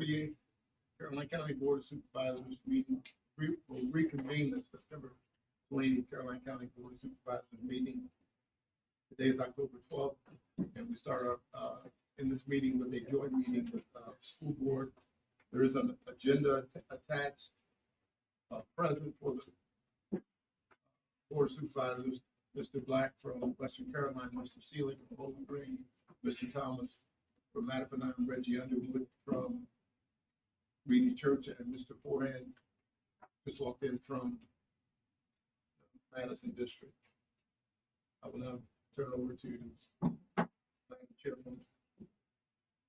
48th Caroline County Board of Supervisors meeting will reconvene the September 28th Caroline County Board of Supervisors meeting. Today is October 12th, and we start in this meeting with a joint meeting with the school board. There is an agenda attached. Present for the Board of Supervisors, Mr. Black from Western Carolina, Mr. Sealy from Bowling Green, Mr. Thomas from Mattapan, Reggie Underwood from Reedy Church, and Mr. Forehand just walked in from Madison District. I will now turn over to Madam Chairman.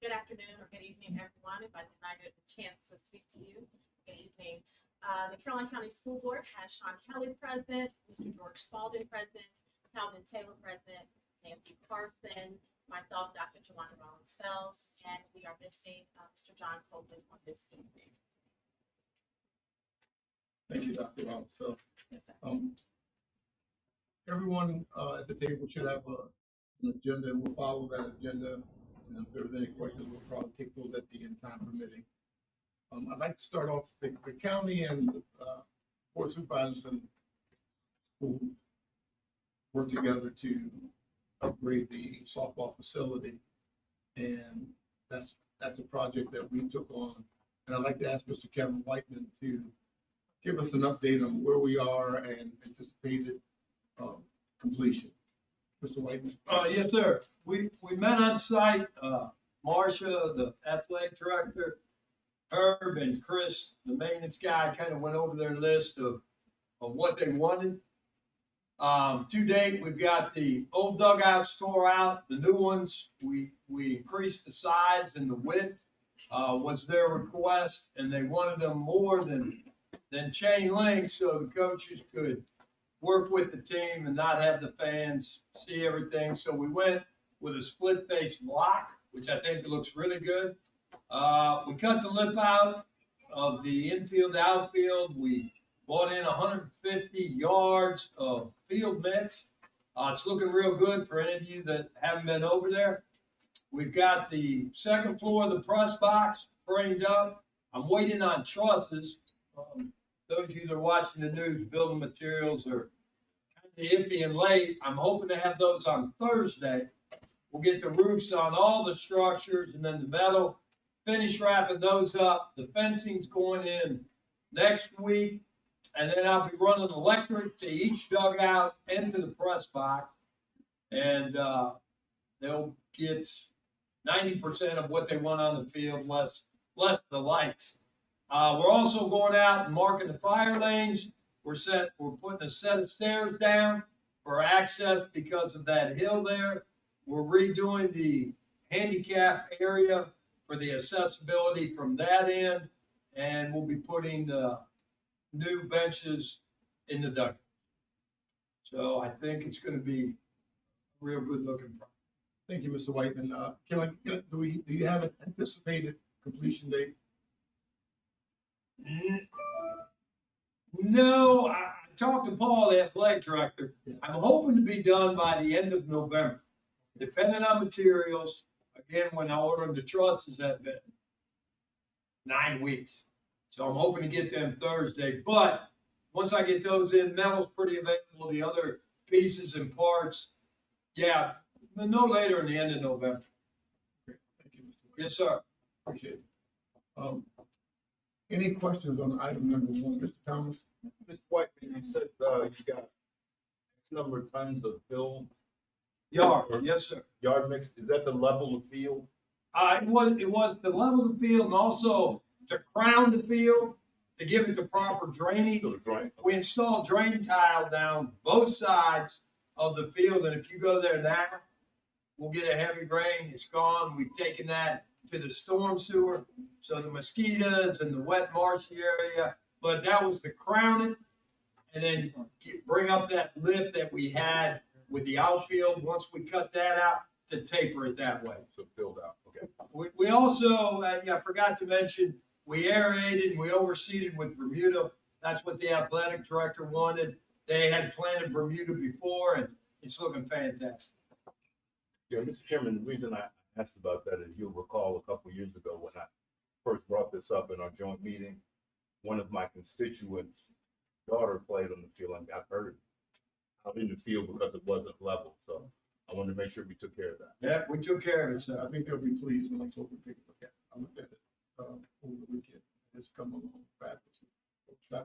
Good afternoon or good evening, everyone. If I did not get a chance to speak to you, good evening. The Caroline County School Board has Sean Kelly present, Mr. George Spalding present, Calvin Taylor present, Nancy Carson, myself, Dr. Joanna Rollins-Fells, and we are missing Mr. John Copeland on this evening. Thank you, Dr. Rollins-Fells. Yes, sir. Everyone at the table should have an agenda, and we'll follow that agenda. And if there's any questions, we'll probably take those at the end, time permitting. I'd like to start off, the county and Board of Supervisors and school work together to upgrade the softball facility. And that's a project that we took on. And I'd like to ask Mr. Kevin Whiteman to give us an update on where we are and anticipated completion. Mr. Whiteman? Yes, sir. We met on site. Marcia, the athletic director, Herb and Chris, the maintenance guy, kind of went over their list of what they wanted. To date, we've got the old dugouts tore out, the new ones. We increased the size and the width was their request, and they wanted them more than chain link so the coaches could work with the team and not have the fans see everything. So we went with a split face block, which I think looks really good. We cut the lip out of the infield, outfield. We bought in 150 yards of field mix. It's looking real good for any of you that haven't been over there. We've got the second floor of the press box framed up. I'm waiting on trusses. Those of you that are watching the news, building materials are kind of iffy and late. I'm hoping to have those on Thursday. We'll get the roofs on all the structures and then the metal. Finish wrapping those up. The fencing's going in next week. And then I'll be running electric to each dugout and to the press box. And they'll get 90% of what they want on the field, less the lights. We're also going out and marking the fire lanes. We're putting a set of stairs down for access because of that hill there. We're redoing the handicap area for the accessibility from that end, and we'll be putting new benches in the dugout. So I think it's going to be a real good looking project. Thank you, Mr. Whiteman. Do you have an anticipated completion date? No, I talked to Paul, the athletic director. I'm hoping to be done by the end of November, depending on materials. Again, when I ordered the trusses, that been 9 weeks. So I'm hoping to get them Thursday. But once I get those in, metal's pretty available. The other pieces and parts, yeah, no later than the end of November. Great. Thank you, Mr. Whiteman. Yes, sir. Appreciate it. Any questions on item number 1, Mr. Thomas? Mr. Whiteman, you said you got X number of tons of fill. Yard, yes, sir. Yard mix, is that the level of field? It was the level of the field and also to crown the field, to give it the proper drainage. So the drain. We installed drain tile down both sides of the field, and if you go there now, we'll get a heavy rain, it's gone. We've taken that to the storm sewer, so the mosquitoes and the wet marshy area, but that was to crown it, and then bring up that lip that we had with the outfield. Once we cut that out, to taper it that way. So filled out, okay. We also, I forgot to mention, we aerated and we overseeded with Bermuda. That's what the athletic director wanted. They had planted Bermuda before, and it's looking fantastic. Yeah, Mr. Chairman, the reason I asked about that is you'll recall a couple of years ago when I first brought this up in our joint meeting, one of my constituents' daughter played on the field and got hurt out in the field because it wasn't level. So I wanted to make sure we took care of that. Yeah, we took care of it, So I sir. think they'll be pleased when they go and take a look at it. I looked at it, over the weekend. It's come along fast.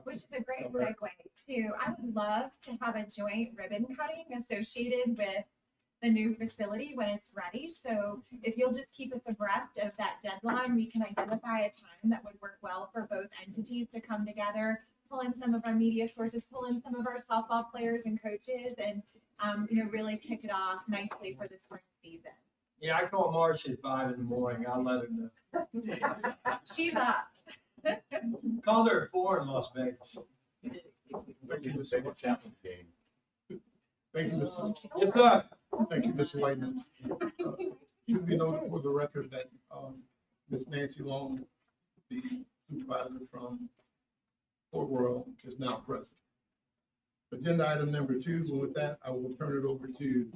Which is a great segue too. I would love to have a joint ribbon cutting associated with the new facility when it's ready. So if you'll just keep us abreast of that deadline, we can identify a time that would work well for both entities to come together, pull in some of our media sources, pull in some of our softball players and coaches, and really kick it off nicely for the spring season. Yeah, I call Marcia at 5 in the morning. I'll let her know. She's up. Called her at 4 in Las Vegas. Thank you, Take a Mr. chance game. Thank you, Mr. Yes, sir. Thank you, Mr. Whiteman. Should be noted for the record that, Ms. Nancy Long, the supervisor from Port Royal, is now present. Agenda item number 2, and with that, I will turn it over to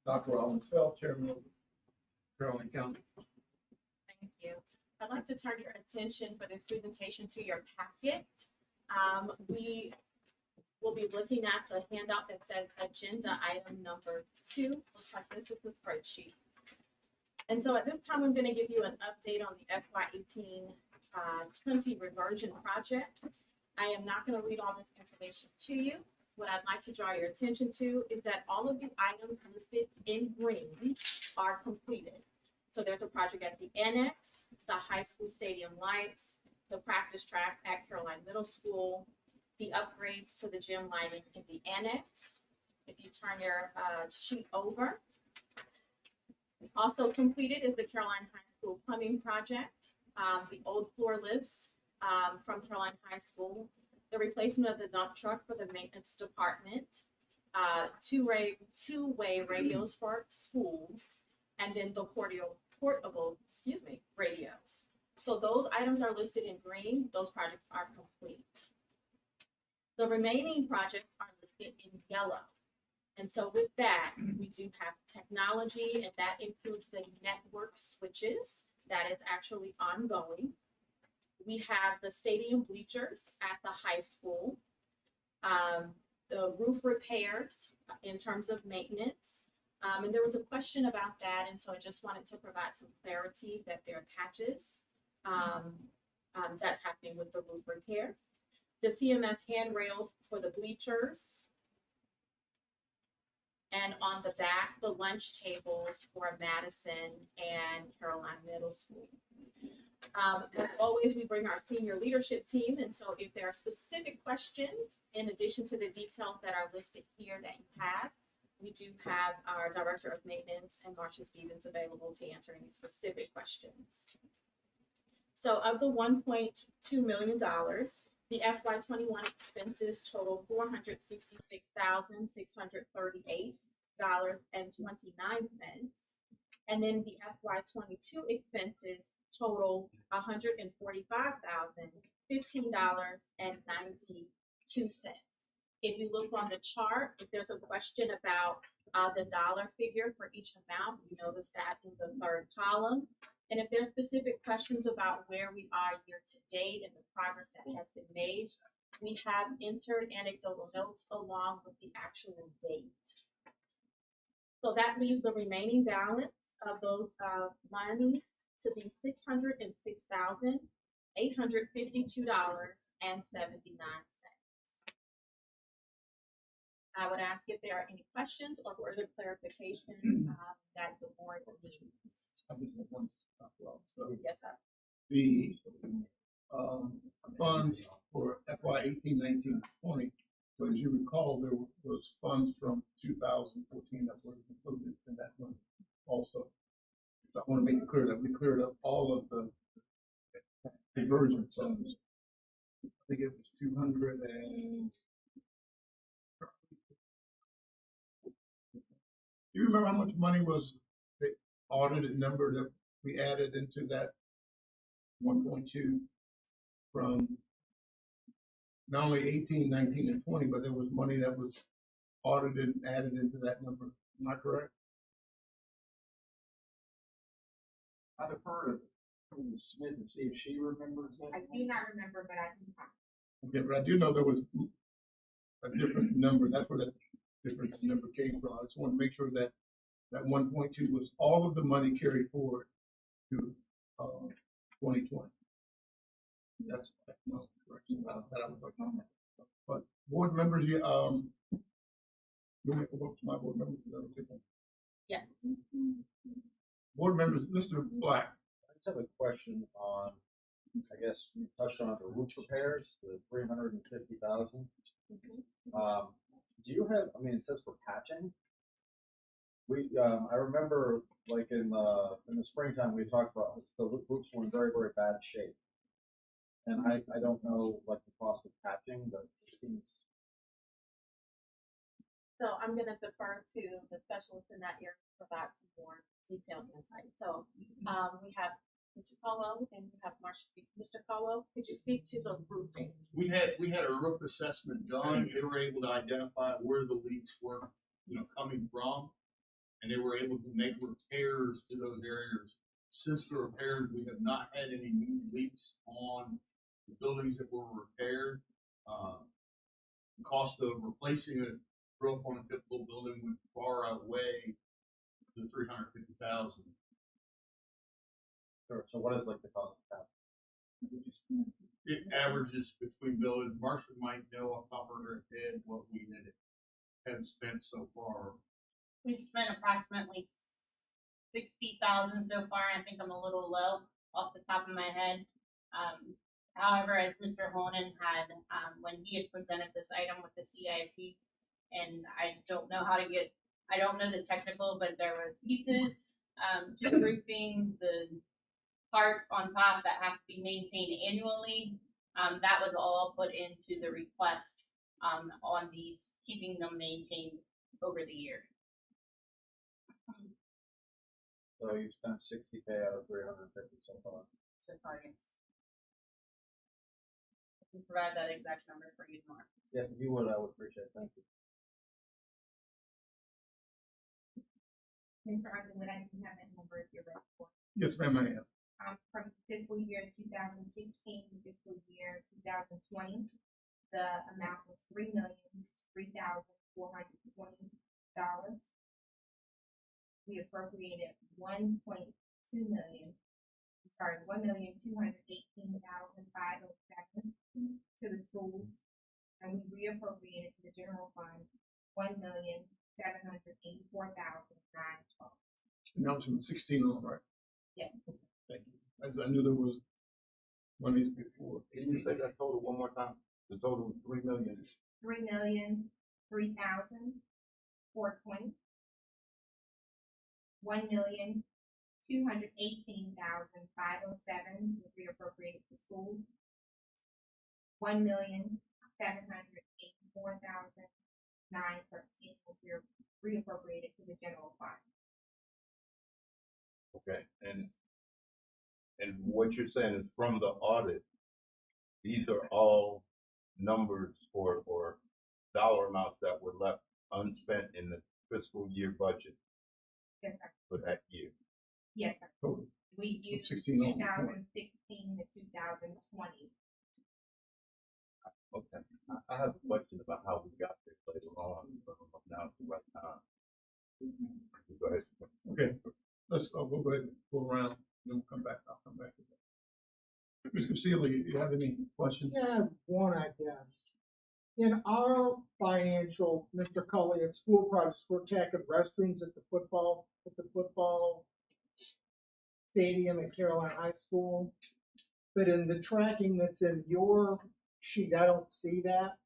Dr. Rollins Feld, Chairman of Caroline County. Thank you. I'd like to turn your attention for this presentation to your packet. We will be looking at the handout that says agenda item number 2. Looks like this is the spreadsheet. And so at this time, I'm going to give you an update on the FY18-20 reversion project. I am not going to read all this information to you. What I'd like to draw your attention to is that all of the items listed in green are completed. So there's a project at the annex, the high school stadium lights, the practice track at Caroline Middle School, the upgrades to the gym lighting in the annex. If you turn your sheet over. Also completed is the Caroline High School plumbing project, the old floor lifts from Caroline High School, the replacement of the dump truck for the maintenance department, two-way radios for schools, and then the portable radios. So those items are listed in green. Those projects are complete. The remaining projects are listed in yellow. And so with that, we do have technology, and that includes the network switches. That is actually ongoing. We have the stadium bleachers at the high school, the roof repairs in terms of maintenance. And there was a question about that, and so I just wanted to provide some clarity that there are patches. That's happening with the roof repair. The CMS handrails for the bleachers. And on the back, the lunch tables for Madison and Caroline Middle School. As always, we bring our senior leadership team, and so if there are specific questions, in addition to the details that are listed here that you have, we do have our Director of Maintenance and Marcia Stevens available to answer any specific questions. So of the $1.2 million, the FY21 expenses total $466,638.29. And then the FY22 expenses total $145,015.92. If you look on the chart, if there's a question about the dollar figure for each amount, you notice that in the third column. And if there's specific questions about where we are year to date and the progress that has been made, we have entered anecdotal notes along with the actual date. So that leaves the remaining balance of those monies to be $606,852.79. I would ask if there are any questions or further clarification that the board needs. I just have one. So Yes, sir. the funds for FY 18, 19, 20. So as you recall, there was funds from 2014 that were included in that one also. So I want to make it clear that we cleared up all of the conversion funds. I think it was 200 and. Do you remember how much money was the audited number that we added into that 1.2 from not only 18, 19, and 20, but there was money that was audited and added into that number. Am I correct? I defer to Councilwoman Smith and see if she remembers that. I do not remember, but I can talk. Okay, but I do know there was a different number. That's where that different number came from. I just want to make sure that that 1.2 was all of the money carried forward to 2020. That's no correction that I was looking at. But board members, you make a vote to my board members. Is that okay? Yes. Board members, Mr. Black. I just have a question on, I guess you touched on the roof repairs, the 350,000. Do you have, I mean, it says for patching. I remember like in the springtime, we talked about the roofs were in very, very bad shape. And I don't know like the cost of patching, but it seems. So I'm gonna defer to the specialist in that area to provide some more detailed insight. So, we have Mr. Caldwell and we have Marcia speak. Mr. Caldwell, could you speak to the roofing? We had a roof assessment done. They were able to identify where the leaks were, coming from. And they were able to make repairs to those areas. Since the repairs, we have not had any new leaks on the buildings that were repaired. The cost of replacing a roof on a typical building would far outweigh the 350,000. Sure. So what is like the cost of patching? It averages between buildings. Marcia might know off the top of her head what we have spent so far. We've spent approximately 60,000 so far. I think I'm a little low off the top of my head. However, as Mr. Honan had, when he had presented this item with the CIP, and I don't know the technical, but there was pieces to the roofing, the parts on top that have to be maintained annually. That was all put into the request on these, keeping them maintained over the year. So you spent 60K out of 350 so far. So far, yes. I can provide that exact number for you tomorrow. Yes, if you would, I would appreciate it. Thank you. Mr. Underwood, I didn't have that number if you're ready for. Yes, ma'am, I am. From fiscal year 2016 to fiscal year 2020, the amount was $3,003,420. We appropriated $1,218,507 to the schools, and we reappropriated to the general fund $1,784,912. And that was from 16 on, right? Yeah. Thank you. I knew there was money before. Can you say that total one more time? The total was 3 million. $3,003,420. $1,218,507 was reappropriated to schools. $1,784,913 was reappropriated to the general fund. Okay, and what you're saying is from the audit, these are all numbers or dollar amounts that were left unspent in the fiscal year budget Yes, sir. for that year. Yes, sir. Total. We used 16 on. 2016 to 2020. Okay, I have a question about how we got there later on, but now it's the right time. Go ahead. Okay, let's we'll go ahead and go around, then we'll come back. I'll come back to that. Mr. Seeley, do you have any questions? Yeah, one, I guess. In our financial, Mr. Cully, at school projects, we're checking restrooms at the football stadium at Carolina High School. But in the tracking that's in your sheet, I don't see that.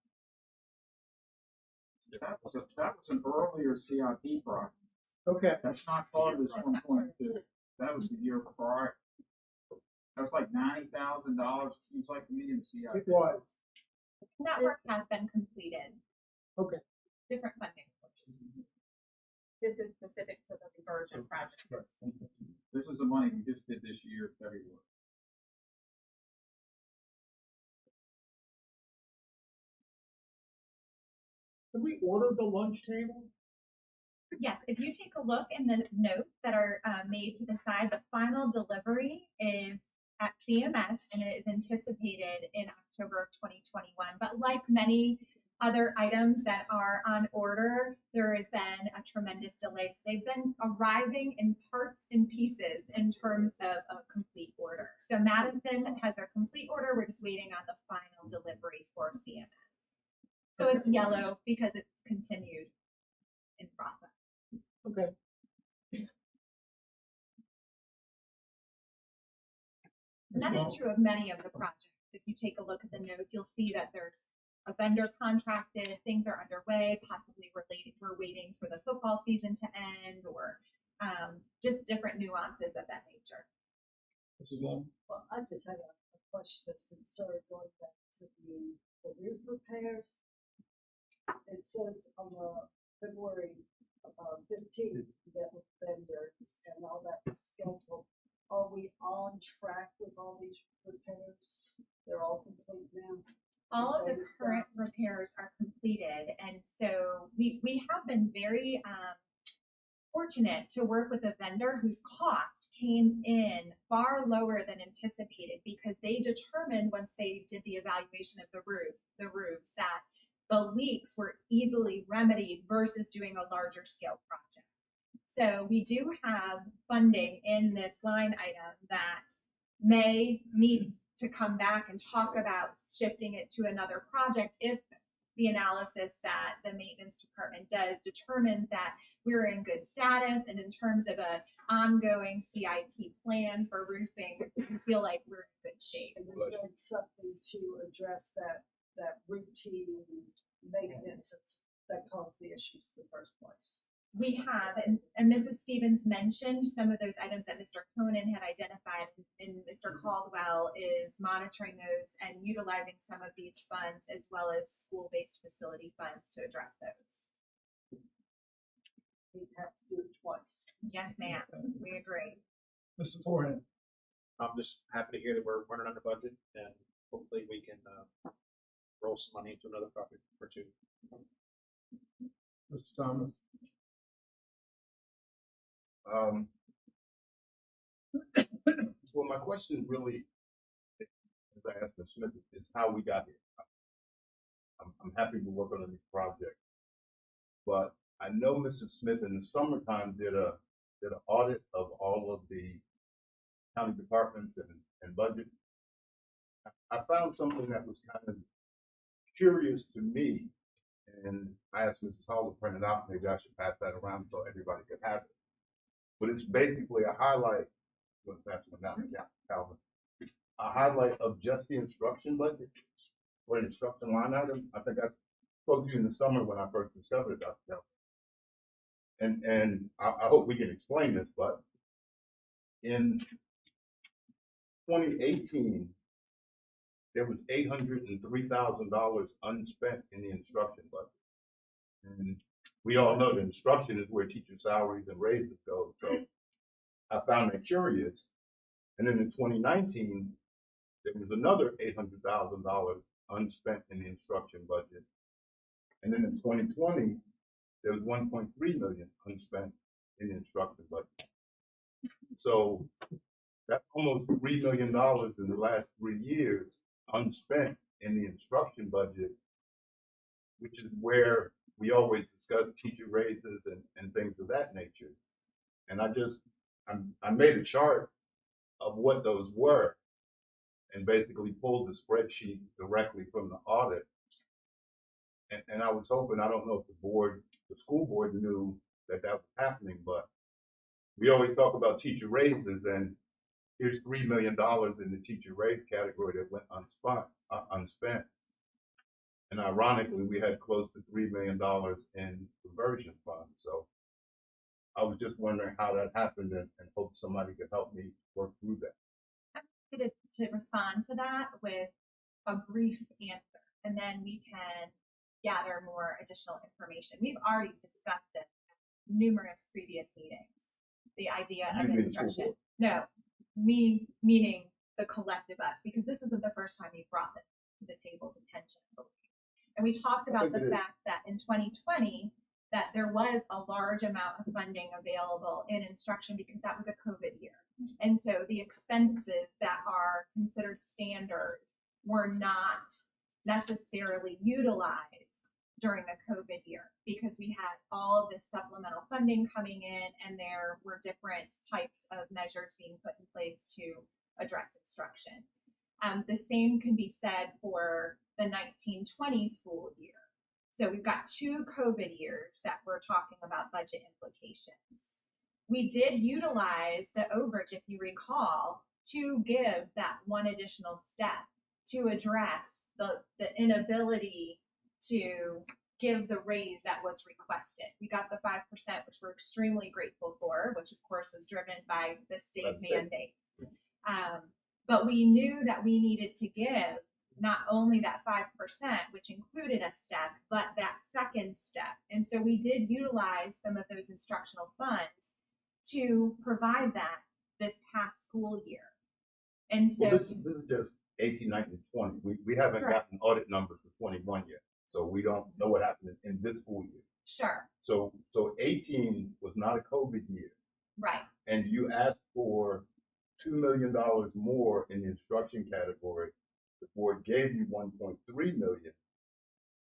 That was an earlier CIP project. Okay, That's not part of this 1.2. That was the year prior. That's like $90,000. It seems like to me in CIP. it was. That work has been completed. Okay. Different funding sources. This is specific to the reversion project. This is the money we just did this year, February. Did we order the lunch table? Yes, if you take a look in the notes that are made to the side, the final delivery is at CMS, and it is anticipated in October of 2021. But like many other items that are on order, there has been a tremendous delay. So they've been arriving in parts and pieces in terms of a complete order. So Madison has their complete order. We're just waiting on the final delivery for CMS. So it's yellow because it's continued in process. Okay. And that is true of many of the projects. If you take a look at the notes, you'll see that there's a vendor contracted, things are underway, possibly related, we're waiting for the football season to end, or just different nuances of that nature. Mrs. Long? Well, I just had a question that's concerned going back to the roof repairs. It says on the February 15th, that with vendors and all that was scheduled. Are we on track with all these repairs? They're all complete now? All of the current repairs are completed, and so we have been very fortunate to work with a vendor whose cost came in far lower than anticipated, because they determined once they did the evaluation of the roofs that the leaks were easily remedied versus doing a larger scale project. So we do have funding in this line item that may need to come back and talk about shifting it to another project if the analysis that the maintenance department does determine that we're in good status, and in terms of an ongoing CIP plan for roofing, we feel like we're in good shape. And we've done something to address that routine maintenance that caused the issues in the first place. We have, and Mrs. Stevens mentioned some of those items that Mr. Conan had identified, and Mr. Caldwell is monitoring those and utilizing some of these funds as well as school-based facility funds to address those. We have to do it twice. Yes, ma'am, we agree. Mr. Forehand? I'm just happy to hear that we're running under budget, and hopefully we can roll some money into another project or two. Mr. Thomas? Well, my question really, as I asked Ms. Smith, is how we got here. I'm happy we're working on this project, but I know Mrs. Smith in the summertime did an audit of all of the county departments and budget. I found something that was kind of curious to me, and I asked Mrs. Hall to print it out. Maybe I should pass that around so everybody could have it. But it's basically a highlight. That's what now, Calvin. A highlight of just the instruction budget or an instruction line item. I think I spoke to you in the summer when I first discovered it, Dr. Calvin. And I hope we can explain this, but in 2018, there was $803,000 unspent in the instruction budget. And we all know that instruction is where teacher salaries and raises go. So I found that curious. And then in 2019, there was another $800,000 unspent in the instruction budget. And then in 2020, there was 1.3 million unspent in the instruction budget. So that's almost $3 million in the last 3 years unspent in the instruction budget, which is where we always discuss teacher raises and things of that nature. And I made a chart of what those were and basically pulled the spreadsheet directly from the audit. And I was hoping, I don't know if the school board knew that was happening, but we always talk about teacher raises, and here's $3 million in the teacher raise category that went unspent. And ironically, we had close to $3 million in conversion funds. So I was just wondering how that happened, and hope somebody could help me work through that. I'm happy to respond to that with a brief answer, and then we can gather more additional information. We've already discussed this at numerous previous meetings. The idea of You mean the school instruction. board? No, me meaning the collective us, because this isn't the first time you've brought this to the table's attention. And we talked about the fact that in 2020, that there was a large amount of funding available in instruction because that was a COVID year. And so the expenses that are considered standard were not necessarily utilized during the COVID year because we had all of this supplemental funding coming in and there were different types of measures being put in place to address instruction. The same can be said for the 1920 school year. So we've got 2 COVID years that we're talking about budget implications. We did utilize the overage, if you recall, to give that one additional step to address the inability to give the raise that was requested. We got the 5%, which we're extremely grateful for, which of course was driven by the state That's it. mandate. But we knew that we needed to give not only that 5%, which included a step, but that second step. And so we did utilize some of those instructional funds to provide that this past school year. And so Well, this is just 18, 19, 20. We haven't Correct. gotten audit numbers for 21 yet. So we don't know what happened in this school year. sure, So 18 was not a COVID year. right, And you asked for $2 million more in the instruction category. The board gave you 1.3 million,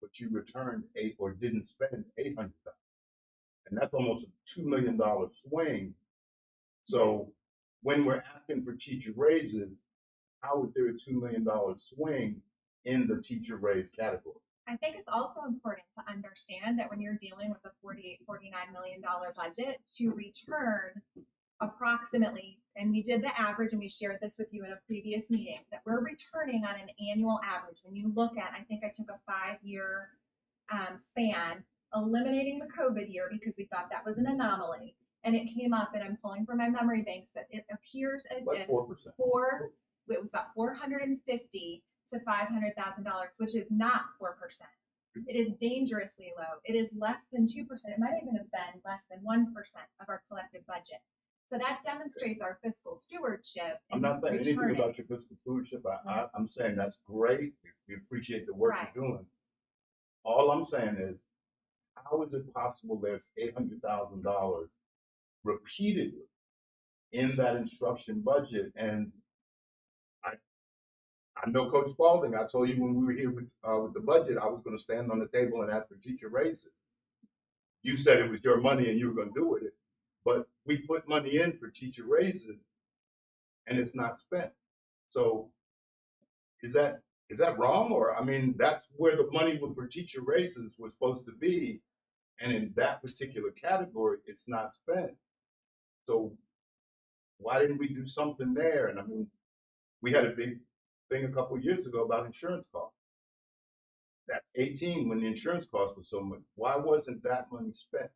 but you returned or didn't spend 800,000. And that's almost a $2 million swing. So when we're asking for teacher raises, how is there a $2 million swing in the teacher raise category? I think it's also important to understand that when you're dealing with a $48, $49 million budget, to return approximately, and we did the average and we shared this with you in a previous meeting, that we're returning on an annual average. When you look at, I think I took a 5-year span, eliminating the COVID year because we thought that was an anomaly. And it came up, and I'm pulling from my memory banks, but it appears as Like if 4%. it was about $450,000 to $500,000, which is not 4%. It is dangerously low. It is less than 2%. It might even have been less than 1% of our collective budget. So that demonstrates our fiscal stewardship. I'm not saying anything returning. about your fiscal stewardship. I'm saying that's great. We appreciate the work Right. you're doing. All I'm saying is, how is it possible there's $800,000 repeatedly in that instruction budget? And I know Coach Spalding, I told you when we were here with the budget, I was going to stand on the table and ask for teacher raises. You said it was your money and you were going to do with it, but we put money in for teacher raises and it's not spent. So is that wrong? Or, I mean, that's where the money for teacher raises was supposed to be. And in that particular category, it's not spent. So why didn't we do something there? And I mean, we had a big thing a couple of years ago about insurance costs. That's 18 when the insurance cost was so much. Why wasn't that money spent?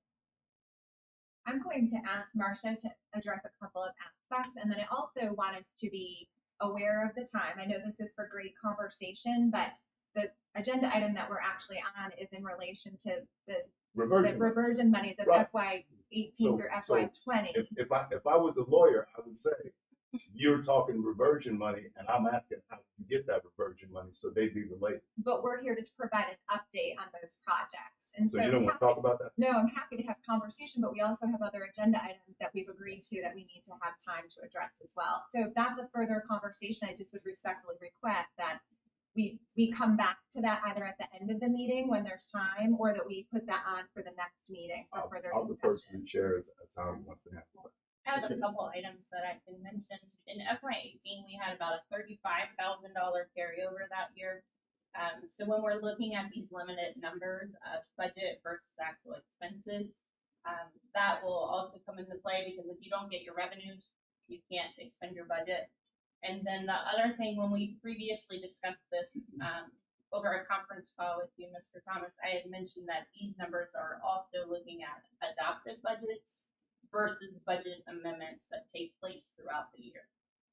I'm going to ask Marcia to address a couple of aspects, and then I also want us to be aware of the time. I know this is for great conversation, but the agenda item that we're actually on is in relation to the reversion monies of Right. FY 18 So- through so FY 20. If I was a lawyer, I would say, you're talking reversion money, and I'm asking how you get that reversion money, so they'd be related. But we're here to provide an update on those projects. And So you don't want to talk about that? No, I'm happy to have conversation, but we also have other agenda items that we've agreed to that we need to have time to address as well. So if that's a further conversation, I just would respectfully request that we come back to that either at the end of the meeting when there's time, or that we put that on for the next meeting for further I'll defer to discussion. the chair as how he wants to handle it. I have a couple items that I can mention. In FY 18, we had about a $35,000 carryover that year. So when we're looking at these limited numbers of budget versus actual expenses, that will also come into play because if you don't get your revenues, you can't expend your budget. And then the other thing, when we previously discussed this over a conference call with you, Mr. Thomas, I had mentioned that these numbers are also looking at adopted budgets versus budget amendments that take place throughout the year.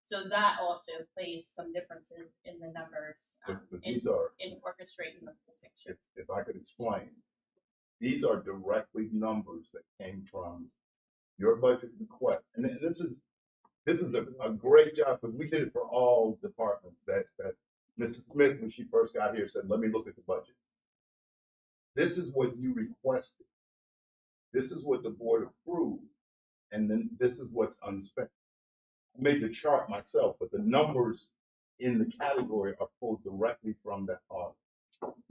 So that also plays some differences in the numbers But these are, in orchestrating the full picture. if I could explain, these are directly numbers that came from your budget request. And this is a great job, because we did it for all departments. That Mrs. Smith, when she first got here, said, let me look at the budget. This is what you requested. This is what the board approved. And then this is what's unspent. made the chart myself, but the numbers in the category are pulled directly from that audit.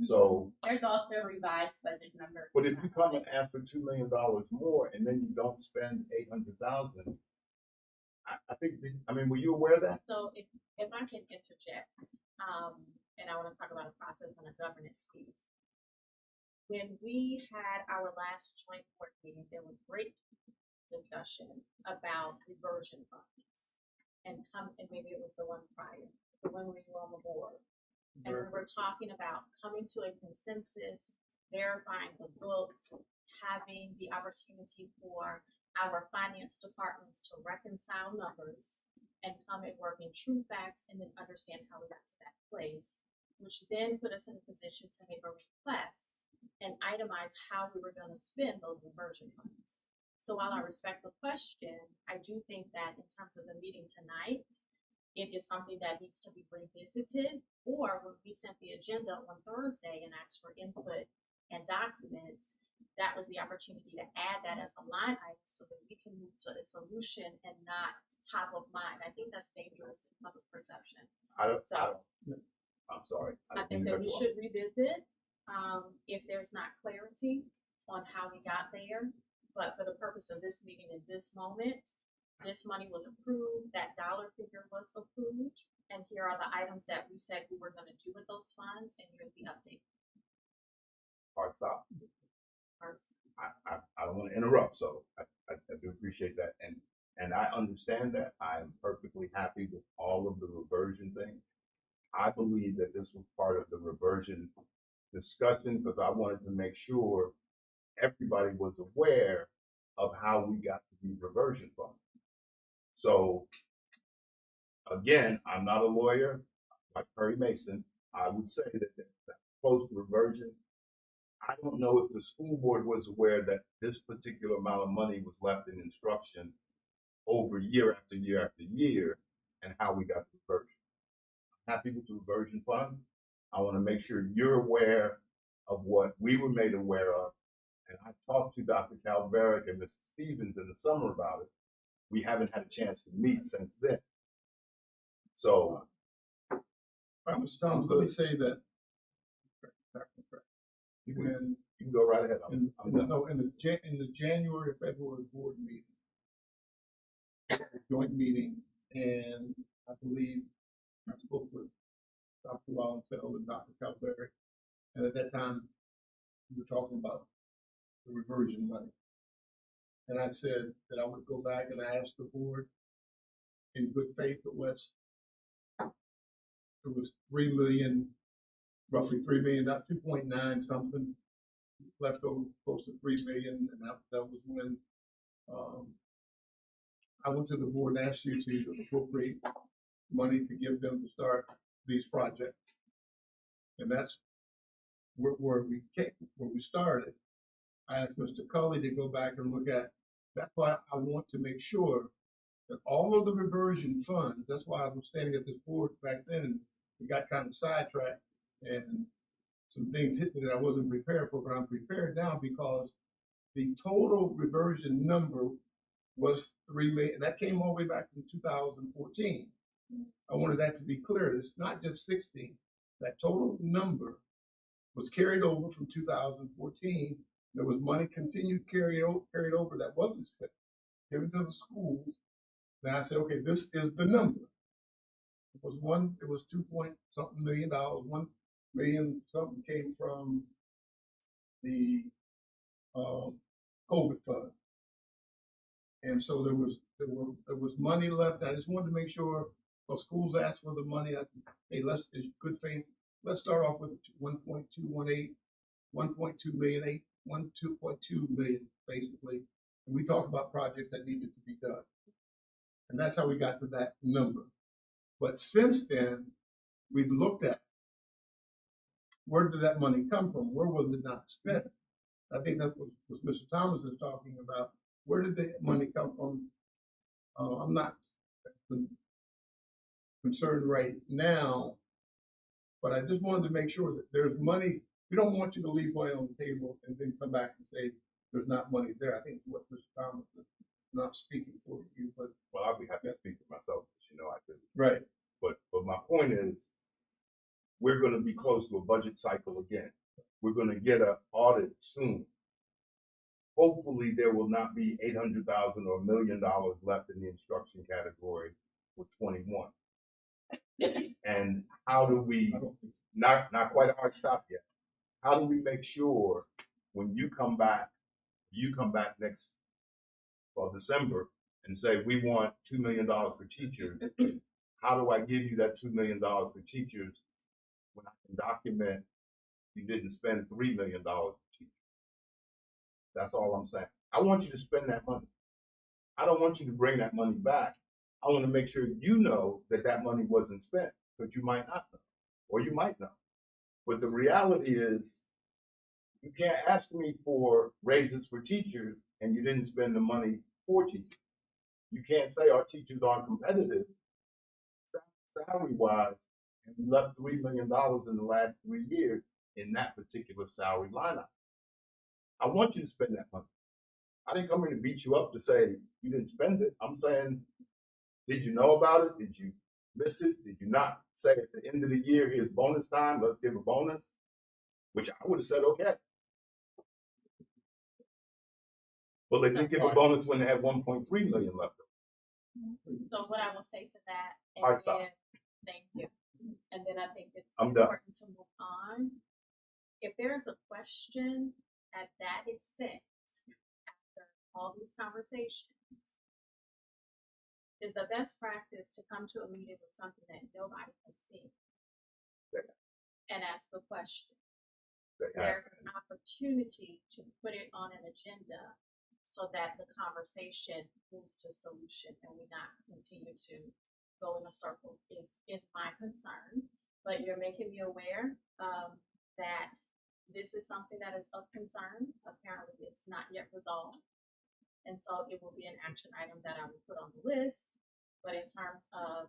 So, There's also a revised budget number. but if you come and ask for $2 million more and then you don't spend 800,000, I think, I mean, were you aware of that? So if I can interject, and I want to talk about a process and a governance piece. When we had our last joint board meeting, there was great discussion about reversion funds. And maybe it was the one prior, the one when you were on the board. And we were talking about coming to a consensus, verifying the books, having the opportunity for our finance departments to reconcile numbers and come and work in true facts and then understand how we got to that place, which then put us in a position to make a request and itemize how we were going to spend those reversion funds. So while I respect the question, I do think that in terms of the meeting tonight, it is something that needs to be revisited, or when we sent the agenda on Thursday and asked for input and documents, that was the opportunity to add that as a line item so that we can move to a solution and not top of mind. I think that's dangerous in public perception. I'm sorry. I think that we should revisit if there's not clarity on how we got there. But for the purpose of this meeting in this moment, this money was approved, that dollar figure was approved, and here are the items that we said we were going to do with those funds, and here's the update. Hard stop. First. I don't want to interrupt, so I do appreciate that. And I understand that. I am perfectly happy with all of the reversion thing. I believe that this was part of the reversion discussion because I wanted to make sure everybody was aware of how we got to these reversion funds. So again, I'm not a lawyer like Perry Mason. I would say that post reversion, I don't know if the school board was aware that this particular amount of money was left in instruction over year after year after year and how we got the reversion. I'm happy with the reversion funds. I want to make sure you're aware of what we were made aware of. And I talked to Dr. Calveric and Mr. Stevens in the summer about it. We haven't had a chance to meet since then. So, Mr. Thomas, let me say that. you can go right ahead. In the January, February board meeting, joint meeting, and I believe I spoke with Dr. Wallenfeld and Dr. Calveric, and at that time, we were talking about the reversion money. And I said that I would go back and ask the board in good faith, but it was 3 million, roughly 3 million, not 2.9 something, left over close to 3 million. And that was when I went to the board and asked you to appropriate money to give them to start these projects. And that's where we started. I asked Mr. Cully to go back and look at. That's why I want to make sure that all of the reversion funds, that's why I was standing at this board back then and we got kind of sidetracked and some things hit me that I wasn't prepared for, but I'm prepared now because the total reversion number was 3 million. That came all the way back from 2014. I wanted that to be clear. It's not just 16. That total number was carried over from 2014. There was money continued carried over that wasn't spent, given to the schools. Then I said, okay, this is the number. It was 2-point-something million dollars. 1 million something came from the COVID fund. And so there was money left. I just wanted to make sure when schools asked for the money, hey, it's good faith. Let's start off with 1.218, 1.2 million, 2.2 million, basically. And we talked about projects that needed to be done. And that's how we got to that number. But since then, we've looked at where did that money come from? Where was it not spent? I think that's what Mr. Thomas is talking about. Where did the money come from? I'm not concerned right now, but I just wanted to make sure that there's money. We don't want you to leave money on the table and then come back and say there's not money there. I think what Mr. Thomas is not speaking for you, but, Well, I'll be happy to speak for myself, because you know I do. right, But my point is, we're gonna be close to a budget cycle again. We're gonna get an audit soon. Hopefully, there will not be $800,000 or $1 million left in the instruction category for 21. And how do we, I don't think so. not quite a hard stop yet. How do we make sure when you come back next, well, December, and say, we want $2 million for teachers, how do I give you that $2 million for teachers when I can document you didn't spend $3 million for teachers? That's all I'm saying. I want you to spend that money. I don't want you to bring that money back. I want to make sure you know that that money wasn't spent, but you might not know, or you might know. But the reality is, you can't ask me for raises for teachers and you didn't spend the money for teachers. You can't say our teachers aren't competitive salary wise, and we left $3 million in the last 3 years in that particular salary line item. I want you to spend that money. I didn't come here to beat you up to say you didn't spend it. I'm saying, did you know about it? Did you miss it? Did you not say at the end of the year, here's bonus time, let's give a bonus? Which I would have said, okay. Well, they did give a bonus when they had 1.3 million left. So what I will say to that, and Hard stop. then, thank you. And then I think it's I'm done. important to move on. If there is a question at that extent, after all these conversations, is the best practice to come to a meeting with something that nobody has seen and ask a question. There's an opportunity to put it on an agenda so that the conversation moves to solution and we not continue to go in a circle is my concern. But you're making me aware that this is something that is of concern. Apparently it's not yet resolved. And so it will be an action item that I will put on the list. But in terms of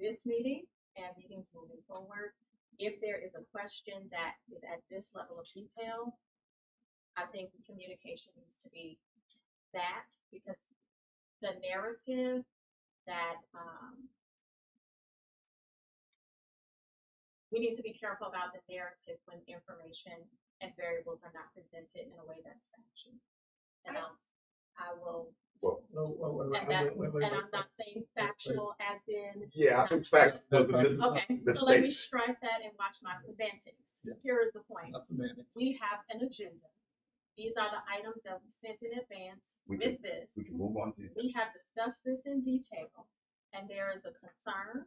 this meeting and meetings moving forward, if there is a question that is at this level of detail, I think the communication needs to be that, because the narrative that we need to be careful about the narrative when information and variables are not presented in a way that's factual. And I will, Well, and I'm not saying factual as in. yeah, I think fact was a Okay, so mistake. let me strike that and watch my semantics. Yeah. Here is the point. that's a minute. We have an agenda. These are the items that we sent in advance We with can this. move on to you. We have discussed this in detail, and there is a concern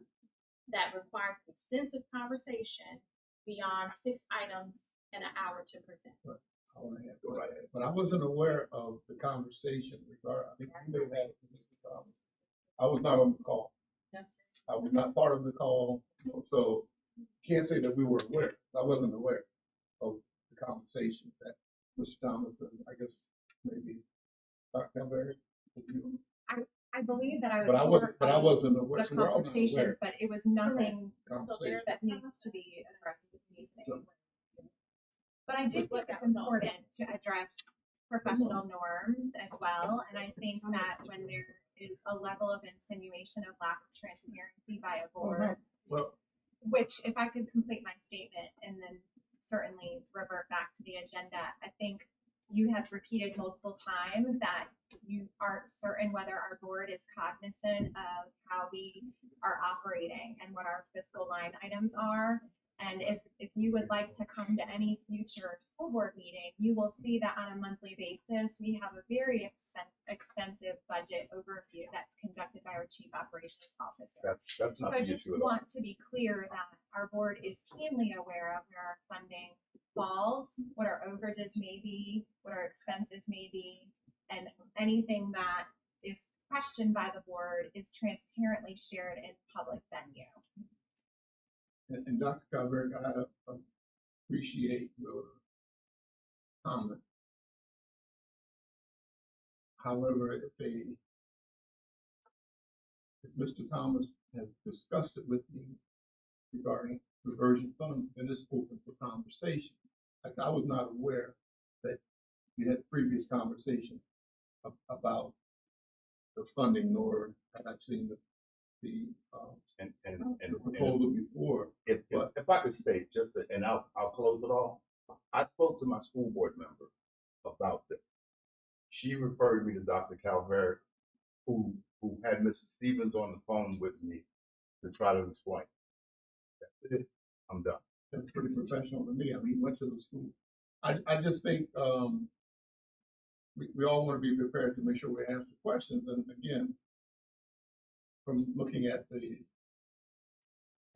that requires extensive conversation beyond 6 items and an hour to present. I want to have, but I wasn't aware of the conversation regarding, I think you may have had it with Mr. Thomas. I was not on the call. I was not part of the call, so can't say that we were aware. I wasn't aware of the conversation that Mr. Thomas and I guess maybe Dr. Calvary. I believe that I was. But I wasn't The aware. So we're all not conversation, aware. but it was nothing Conversation. that needs to be addressed with me today. So- But I do think it's important to address professional norms as well, and I think that when there is a level of insinuation of lack of transparency by a board, Well, which if I could complete my statement and then certainly revert back to the agenda, I think you have repeated multiple times that you aren't certain whether our board is cognizant of how we are operating and what our fiscal line items are. And if you would like to come to any future school board meeting, you will see that on a monthly basis, we have a very extensive budget overview that's conducted by our chief operations officer. That's So not I the just issue at all. want to be clear that our board is keenly aware of where our funding falls, what our overages may be, what our expenses may be, and anything that is questioned by the board is transparently shared in public venue. and Dr. Calvert, I appreciate your comment. However, if Mr. Thomas has discussed it with me regarding reversion funds, then it's open for conversation. Like, I was not aware that we had previous conversation about the funding, nor had I seen the proposal before. If I could state just, and I'll close it off. I spoke to my school board member about this. She referred me to Dr. Calvert, who had Mrs. Stevens on the phone with me to try to explain. That's it. I'm done. That's pretty professional to me. I mean, went to the school. I just think, we all want to be prepared to make sure we answer questions. And again, from looking at the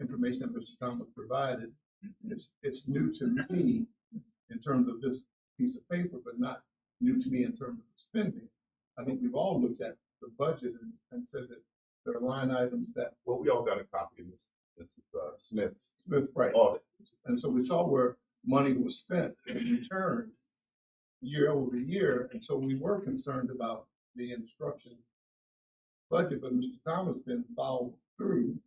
information that Mr. Thomas provided, it's new to me in terms of this piece of paper, but not new to me in terms of spending. I think we've all looked at the budget and said that there are line items that. Well, we all got a copy of Mrs. Smith's Right. audit. And so we saw where money was spent and returned year over year. And so we were concerned about the instruction budget, but Mr. Thomas been followed through.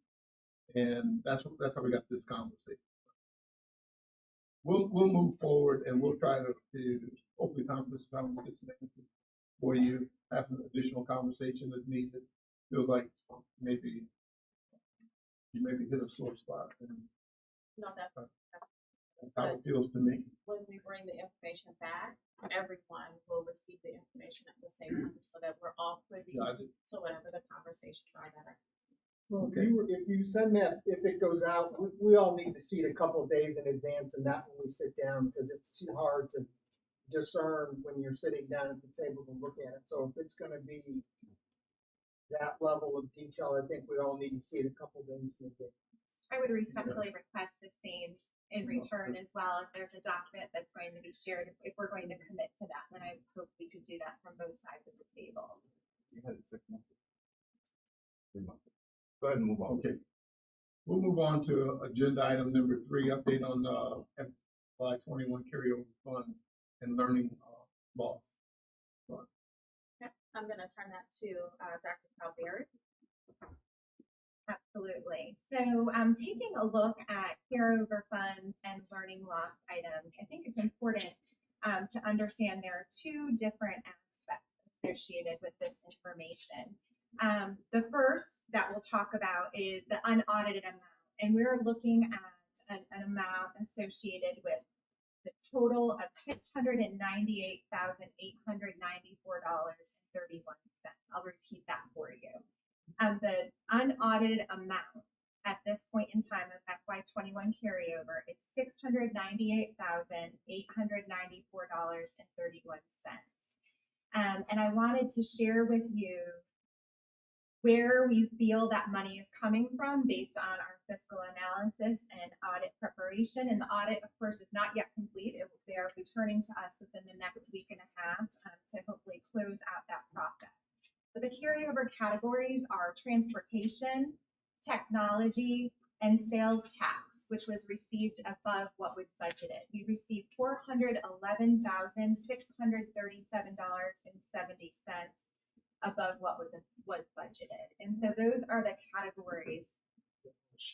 And that's how we got this conversation. We'll move forward and we'll try to hopefully Mr. Thomas gets an answer for you, have an additional conversation as needed. Feels like maybe you hit a sore spot. And No, that's how it feels to me. when we bring the information back, everyone will receive the information at the same time so that we're all privy Got it. to whatever the conversations are that are. Well, if you send that, if it goes out, we all need to see it a couple of days in advance and not when we sit down, because it's too hard to discern when you're sitting down at the table to look at it. So if it's gonna be that level of detail, I think we all need to see it a couple of days in advance. I would respectfully request the same in return as well. If there's a document that's going to be shared, if we're going to commit to that, then I hope we could do that from both sides of the table. You had it 6 months. 3 months. Go ahead and move on. Okay. We'll move on to agenda item number 3, update on the FY21 carryover funds and learning loss. Okay, I'm gonna turn that to Dr. Calvert. Absolutely. So taking a look at carryover funds and learning loss items, I think it's important to understand there are 2 different aspects associated with this information. The first that we'll talk about is the unaudited amount, and we're looking at an amount associated with the total of $698,894.31. I'll repeat that for you. The unaudited amount at this point in time of FY21 carryover is $698,894.31. And I wanted to share with you where we feel that money is coming from based on our fiscal analysis and audit preparation. And the audit, of course, is not yet complete. They are returning to us within the next week and a half to hopefully close out that process. But the carryover categories are transportation, technology, and sales tax, which was received above what was budgeted. We received $411,637.70 above what was budgeted. And so those are the categories.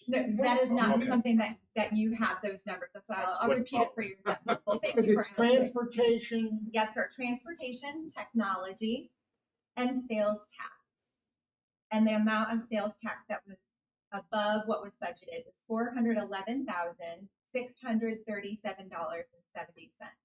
No, that is not Okay. something that you have those numbers. That's why I'll repeat it for you. That's helpful. Thank Because you it's for asking. transportation. Yes, sir. Transportation, technology, and sales tax. And the amount of sales tax that was above what was budgeted was $411,637.70.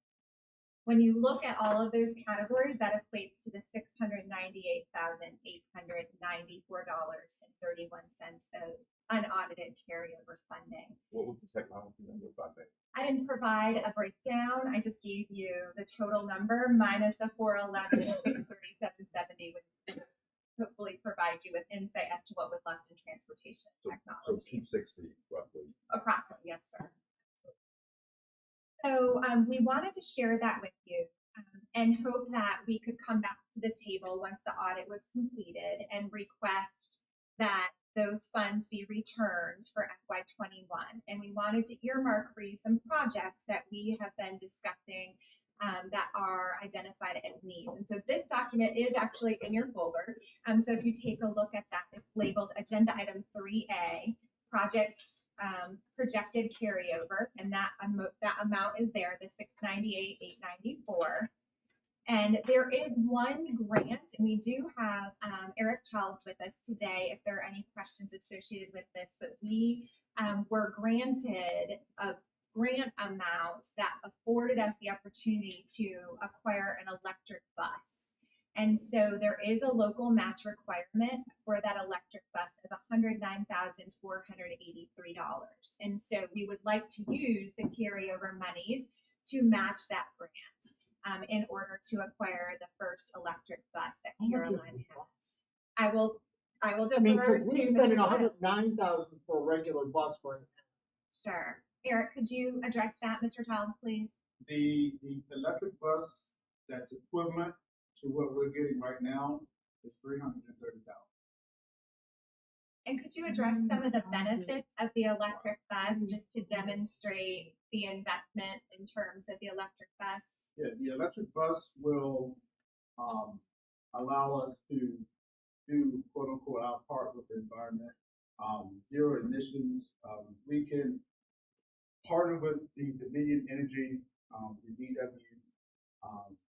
When you look at all of those categories, that equates to the $698,894.31 of unaudited carryover funding. What was the technology number by that? I didn't provide a breakdown. I just gave you the total number minus the 411,637.70, which hopefully provide you with insight as to what was left in transportation So technology. 260 roughly. Approximately, yes, sir. So we wanted to share that with you and hope that we could come back to the table once the audit was completed and request that those funds be returned for FY21. And we wanted to earmark for you some projects that we have been discussing that are identified as needs. And so this document is actually in your folder. So if you take a look at that, it's labeled Agenda Item 3A, Project Projected Carryover, and that amount is there, the $698,894. And there is one grant, and we do have Eric Childs with us today if there are any questions associated with this, but we were granted a grant amount that afforded us the opportunity to acquire an electric bus. And so there is a local match requirement for that electric bus of $109,483. And so we would like to use the carryover monies to match that grant in order to acquire the first electric bus that How much is Caroline the has. I will I mean, defer because to. we're spending Mr. $109,000 for a regular bus right now. Sure. Eric, could you address that, Mr. Childs, please? The electric bus that's equivalent to what we're getting right now is $330,000. And could you address some of the benefits of the electric bus just to demonstrate the investment in terms of the electric bus? Yeah, the electric bus will allow us to do quote unquote our part with the environment. Zero emissions. We can partner with the Dominion Energy, the DW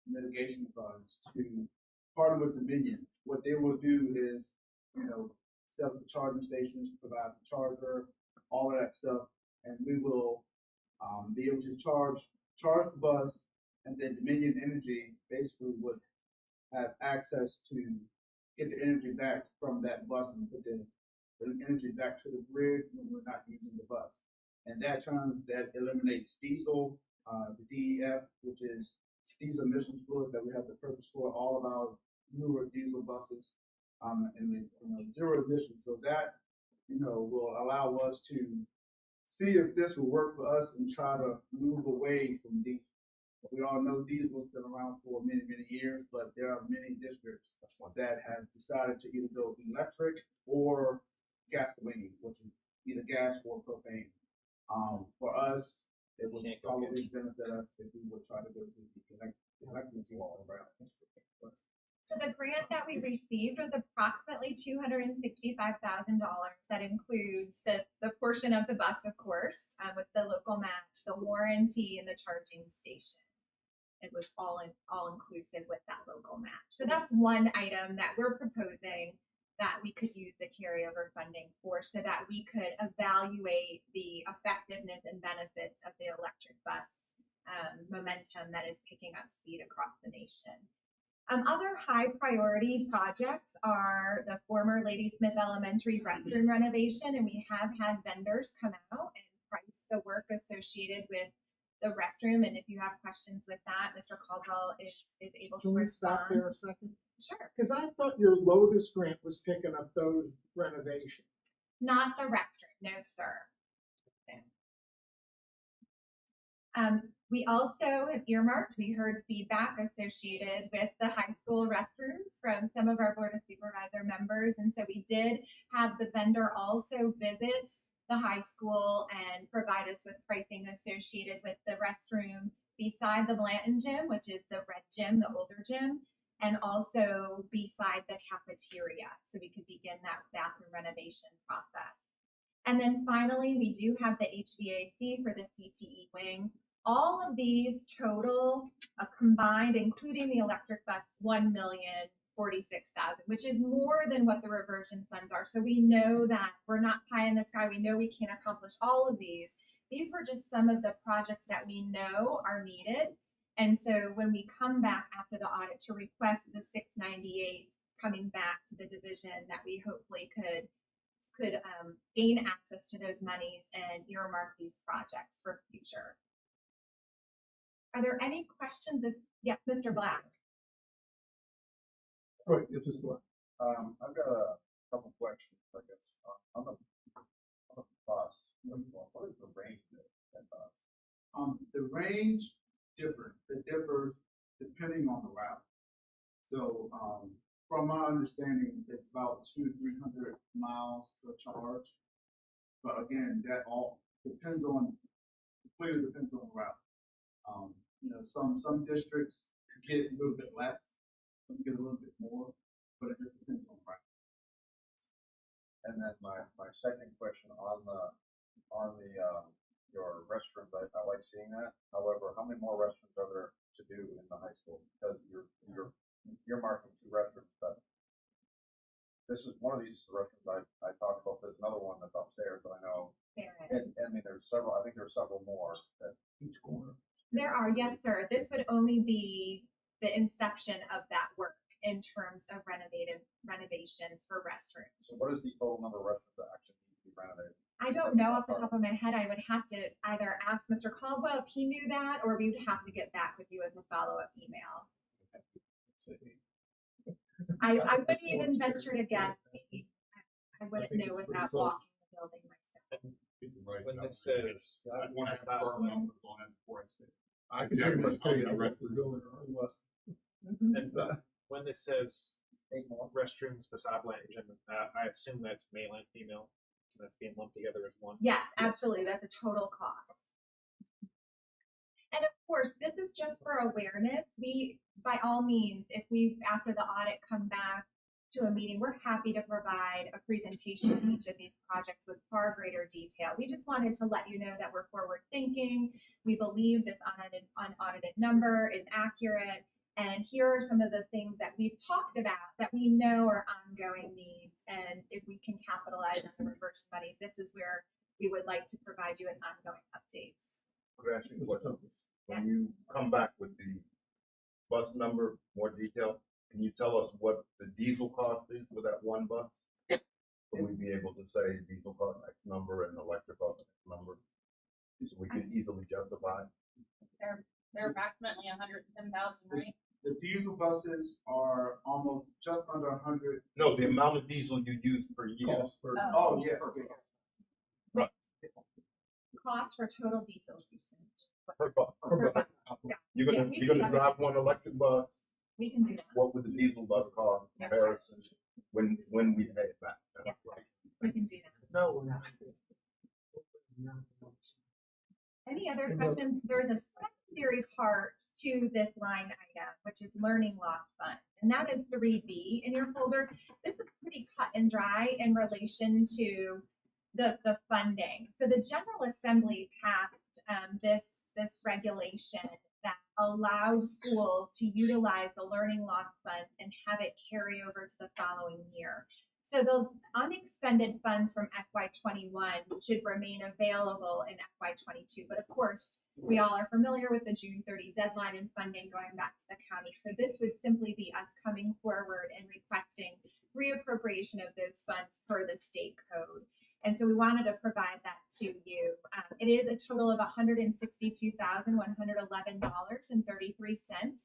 mitigation funds to partner with Dominion. What they will do is, set up the charging stations, provide the charger, all of that stuff, and we will be able to charge the bus, and then Dominion Energy basically would have access to get the energy back from that bus and put the energy back to the grid when we're not using the bus. And that eliminates diesel, the DEF, which is diesel emissions fluid that we have to purchase for all of our newer diesel buses, and zero emissions. So that, will allow us to see if this will work for us and try to move away from diesel. We all know diesel has been around for many, many years, but there are many districts that have decided to either go electric or gasoline, which is either gas or propane. For us, it would probably benefit us if we would try to go to the electric all around. So the grant that we received was approximately $265,000. That includes the portion of the bus, of course, with the local match, the warranty, and the charging station. It was all inclusive with that local match. So that's one item that we're proposing that we could use the carryover funding for, so that we could evaluate the effectiveness and benefits of the electric bus momentum that is picking up speed across the nation. Other high priority projects are the former Ladysmith Elementary restroom renovation, and we have had vendors come out and price the work associated with the restroom. And if you have questions with that, Mr. Caldwell is able to Can we respond. stop there a second? Sure. Because I thought your Lotus grant was picking up those renovations. Not the restroom, no, sir. We also have earmarked, we heard feedback associated with the high school restrooms from some of our Board of Supervisor members. And so we did have the vendor also visit the high school and provide us with pricing associated with the restroom beside the Blanton gym, which is the red gym, the older gym, and also beside the cafeteria. So we could begin that bathroom renovation process. And then finally, we do have the HVAC for the CTE wing. All of these total combined, including the electric bus, $1,046,000, which is more than what the reversion funds are. So we know that we're not pie in the sky. We know we can't accomplish all of these. These were just some of the projects that we know are needed. And so when we come back after the audit to request the 698 coming back to the division, that we hopefully could gain access to those monies and earmark these projects for future. Are there any questions? Yes, Mr. Black. Go ahead, this is what. I've got a couple questions, I guess. On the bus, what is the range of that bus? The range it differs depending on the route. So, from my understanding, it's about 200 to 300 miles to charge. But again, that all completely depends on the route. Some districts get a little bit less, some get a little bit more, but it just depends on the route. And then my second question on the your restrooms, I like seeing that. However, how many more restrooms are there to do in the high school? Because you're marking 2 restrooms, but this is one of these restrooms I talked about. There's another one that's upstairs that I know. And I mean, there's several, I think there's several more that Each corner. There are, yes, sir. This would only be the inception of that work in terms of renovations for restrooms. So what is the total number of restrooms that actually need to be renovated? I don't know off the top of my head. I would have to either ask Mr. Caldwell if he knew that, or we would have to get back with you with a follow-up email. I wouldn't even venture to guess. I wouldn't know without walking the building myself. When it says, I want to confirm numbers on it before I say it. I can pretty much tell you the rest of the building or what. and when it says restrooms beside lounge, and I assume that's male and female, so that's being lumped together as one. Yes, absolutely. That's a total cost. And of course, this is just for awareness. We, by all means, if we, after the audit, come back to a meeting, we're happy to provide a presentation of each of these projects with far greater detail. We just wanted to let you know that we're forward thinking. We believe this unaudited number is accurate. And here are some of the things that we've talked about that we know are ongoing needs. And if we can capitalize on the reverse money, this is where we would like to provide you with ongoing updates. Could I ask you a question? When you come back with the bus number, more detail, can you tell us what the diesel cost is for that one bus? Will we be able to say diesel cost X number and electric cost X number? So we can easily justify? They're approximately 110,000, right? The diesel buses are almost just under 100. No, the amount of diesel you use per year. Cost per. Oh, yeah. Right. Cost for total diesel usage. Per bus. Per bus. You're gonna drive one electric bus. We can do that. What would the diesel bus cost in comparison when we pay it back? Yeah. We can do that. No, we're not. Any other questions? There's a secondary part to this line item, which is learning loss fund, and that is 3B in your folder. This is pretty cut and dry in relation to the funding. So the General Assembly passed this regulation that allowed schools to utilize the learning loss funds and have it carry over to the following year. So the unexpended funds from FY21 should remain available in FY22. But of course, we all are familiar with the June 30 deadline and funding going back to the county. So this would simply be us coming forward and requesting reappropriation of those funds per the state code. And so we wanted to provide that to you. It is a total of $162,111.33.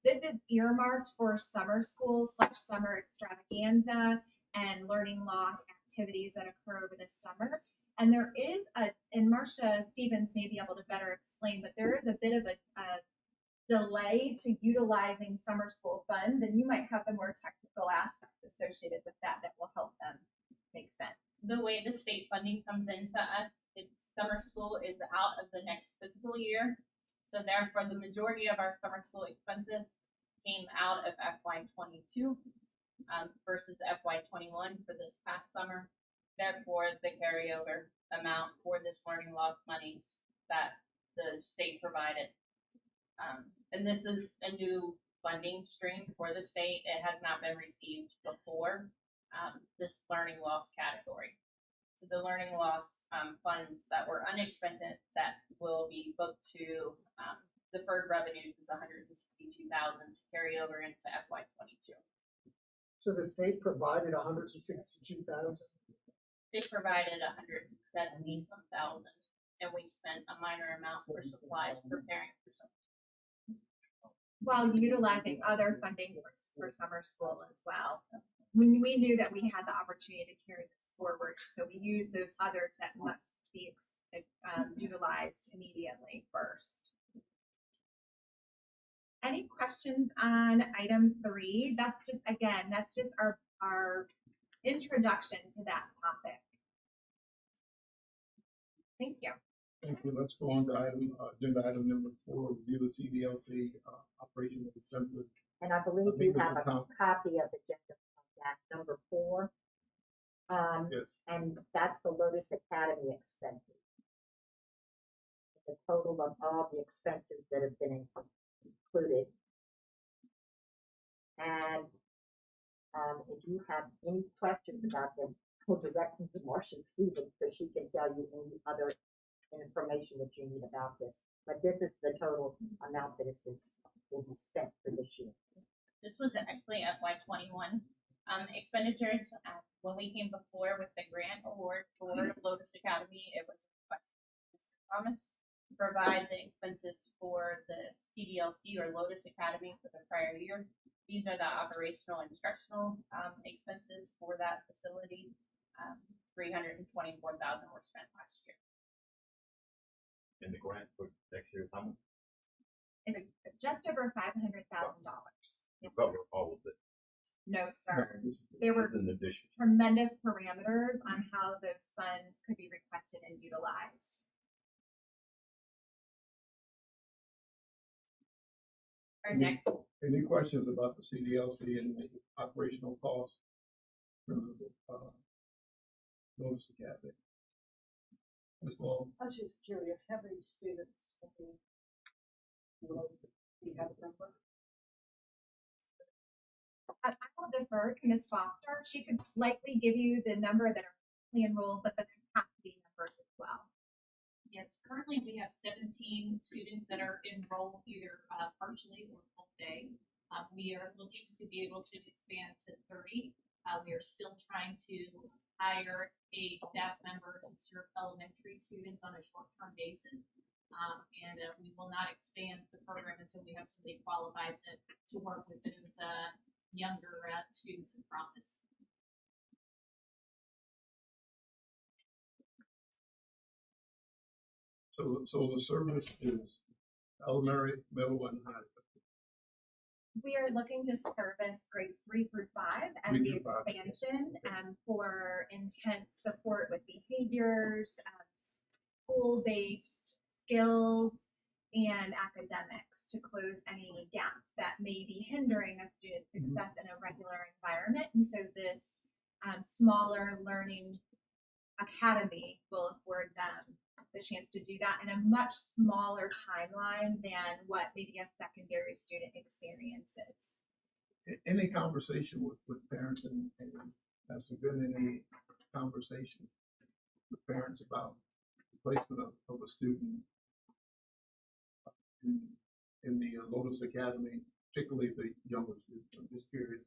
This is earmarked for summer school / summer extravaganza and learning loss activities that occur over the summer. And there is and Marcia Stevens may be able to better explain, but there is a bit of a delay to utilizing summer school funds, and you might have the more technical aspects associated with that will help them make sense. The way the state funding comes into us, summer school is out of the next fiscal year. So therefore, the majority of our summer school expenses came out of FY22 versus FY21 for this past summer. Therefore, the carryover amount for this learning loss monies that the state provided. And this is a new funding stream for the state. It has not been received before. This learning loss category. So the learning loss funds that were unexpended that will be booked to deferred revenues is $162,000 to carry over into FY22. So the state provided 162,000. They provided 170,000, and we spent a minor amount for supplies preparing for some. While utilizing other funding for summer school as well. When we knew that we had the opportunity to carry this forward, so we use those others that must be utilized immediately first. Any questions on item 3? That's just, again, that's just our introduction to that topic. Thank you. Thank you. Let's go on to agenda item number 4, review the CDLC operation expenses. And I believe you have a copy of agenda that number 4. Yes. And that's the Lotus Academy expenses. the total of all the expenses that have been included. And if you have any questions about them, we'll direct them to Marcia Stevens so she can tell you any other information that you need about this. But this is the total amount that will be spent for this year. This was actually FY 21 expenditures. When we came before with the grant award for Lotus Academy, it was Mr. Thomas to provide the expenses for the CDLC or Lotus Academy for the prior year. These are the operational and instructional expenses for that facility. 324,000 were spent last year. In the grant for next year's how much? It is just over $500,000. To cover all of it. No, sir. This There were is in addition. tremendous parameters on how those funds could be requested and utilized. Our next, Any questions about the CDLC and the operational costs? Notice the Academy. Ms. Long, I was just curious, how many students will be enrolled? Do you have a number? I will defer to Ms. Foster. She could likely give you the number that are currently enrolled, but the capacity numbers as well. Yes, currently we have 17 students that are enrolled either partially or full day. We are looking to be able to expand to 30. We are still trying to hire a staff member to serve elementary students on a short-term basis. And we will not expand the program until we have somebody qualified to work with those younger students in promise. so the service is elementary, middle, and high. We are looking to service grades 3 through 5 as 3 the through 5. expansion for intense support with behaviors, school-based skills, and academics to close any gaps that may be hindering a student's success in a regular environment. And so this smaller learning academy will afford them the chance to do that in a much smaller timeline than what maybe a secondary student experiences. Any conversation with parents and has there been any conversation with parents about the placement of a student in the Lotus Academy, particularly the younger students? I'm just curious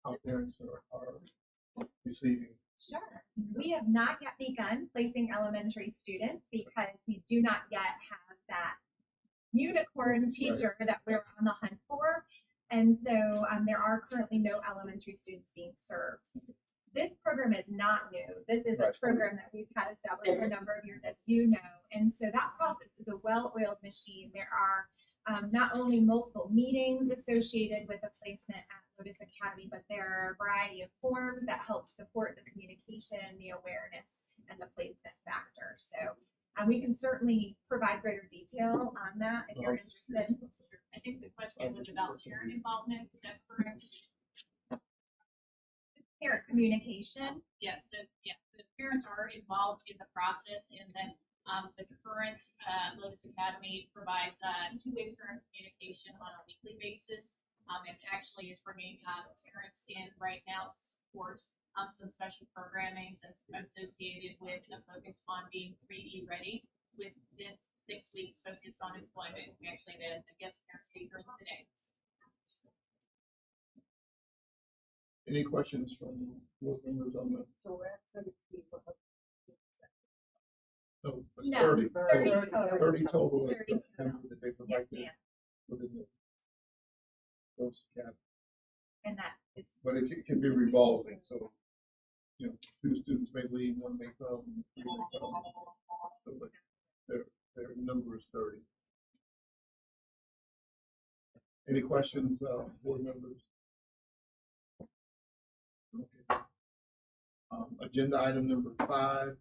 how parents are receiving. Sure. We have not yet begun placing elementary students because we do not yet have that unicorn teacher that we're on the hunt for. And so there are currently no elementary students being served. This program is not new. This is a program that we've had established for a number of years, as you know. And so that process is a well-oiled machine. There are not only multiple meetings associated with the placement at Lotus Academy, but there are a variety of forms that help support the communication, the awareness, and the placement factor. So we can certainly provide greater detail on that if you're interested. I think the question was about parent involvement. Is that correct? Parent communication. Yes, so yeah, the parents are involved in the process, and then the current Lotus Academy provides two-way parent communication on a weekly basis. And actually is bringing parents in right now to support some special programming associated with a focus on being 3E ready. With this 6 weeks focused on employment, we actually had a guest parent speaker today. Any questions from board members on that? So we're at 17. No, it's No, 30. 30 total. 30 total is 30 the total. number that they Yes, provide there ma'am. within the Lotus Academy. And that is But it can be revolving, so, you know, 2 students may leave, 1 may come, 3 may come. So, but their number is 30. Any questions, board members? Okay. Agenda item number 5,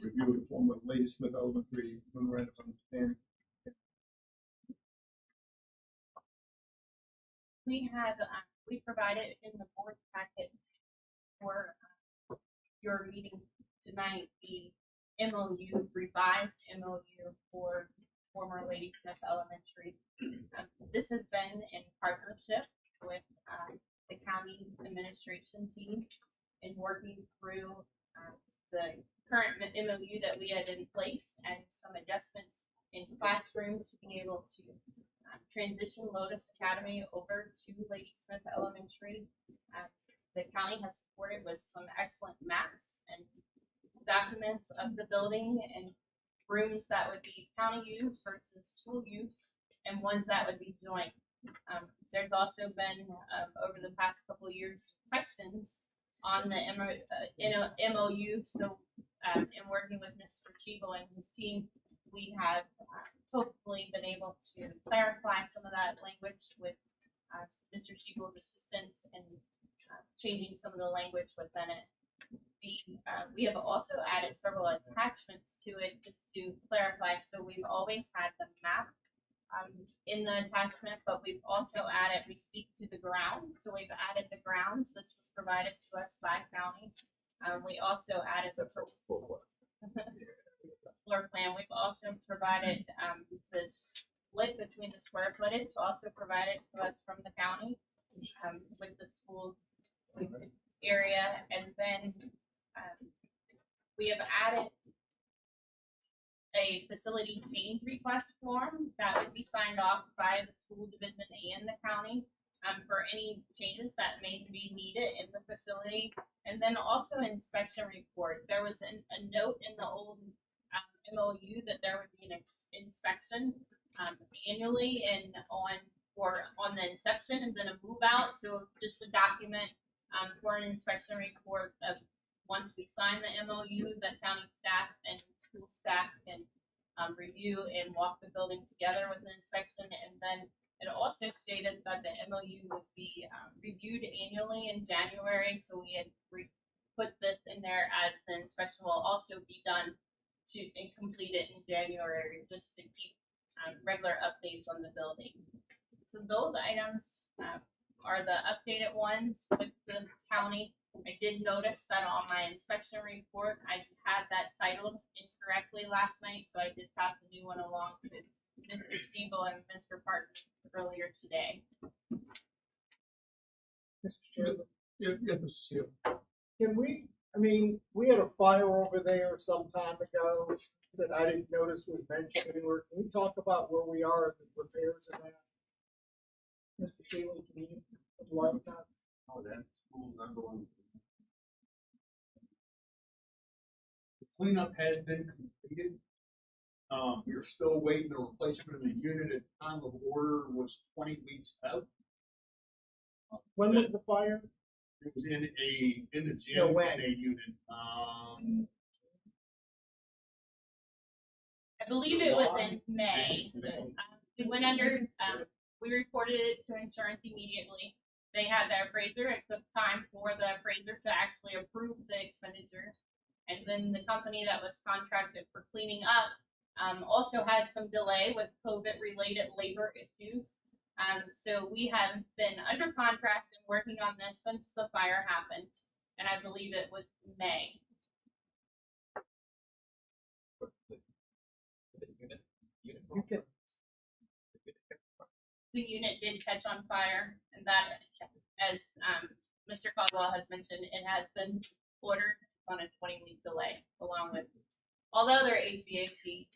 review of the form of Lady Smith Elementary Memorandum of Understanding. We have, we provided in the board packet for your meeting tonight, the MOU, revised MOU for former Lady Smith Elementary. This has been in partnership with the county administration team in working through the current MOU that we had in place and some adjustments in classrooms to be able to transition Lotus Academy over to Lady Smith Elementary. The county has supported with some excellent maps and documents of the building and rooms that would be county use versus school use and ones that would be joint. There's also been, over the past couple of years, questions on the MOU. So in working with Mr. Chiegel and his team, we have hopefully been able to clarify some of that language with Mr. Chiegel's assistance and changing some of the language within it. We have also added several attachments to it just to clarify. So we've always had the map in the attachment, but we've also added, we speak to the grounds. So we've added the grounds. This was provided to us by county. We also added the floor plan. We've also provided the split between the square footage, also provided to us from the county with the school area. And then we have added a facility change request form that would be signed off by the school division and the county for any changes that may be needed in the facility. And then also inspection report. There was a note in the old MOU that there would be an inspection annually and on the inception and then a move out. So just a document for an inspection report of once we sign the MOU, that county staff and school staff can review and walk the building together with an inspection. And then it also stated that the MOU would be reviewed annually in January. So we had put this in there as the inspection will also be done and completed in January, just to keep regular updates on the building. So those items are the updated ones with the county. I did notice that on my inspection report, I had that titled incorrectly last night, so I did pass a new one along to Mr. Siegel and Mr. Parton earlier today. Mr. Chairman, Yes, Mr. Seal. can we had a fire over there some time ago that I didn't notice was mentioned anywhere. Can we talk about where we are in the repairs of that? Mr. Shealy, can you enlighten that? Oh, that school's undergoing. The cleanup has been completed. We are still waiting the replacement of the unit at the time of order was 20 weeks out. When was the fire? It was in the gym No, when? in a unit. I believe it was in May. We went under, we reported it to insurance immediately. They had the appraiser. It took time for the appraiser to actually approve the expenditures. And then the company that was contracted for cleaning up also had some delay with COVID-related labor issues. So we have been under contract and working on this since the fire happened. And I believe it was May. You can, The unit did catch on fire, and that, as Mr. Caldwell has mentioned, it has been ordered on a 20-week delay, along with all the other HVAC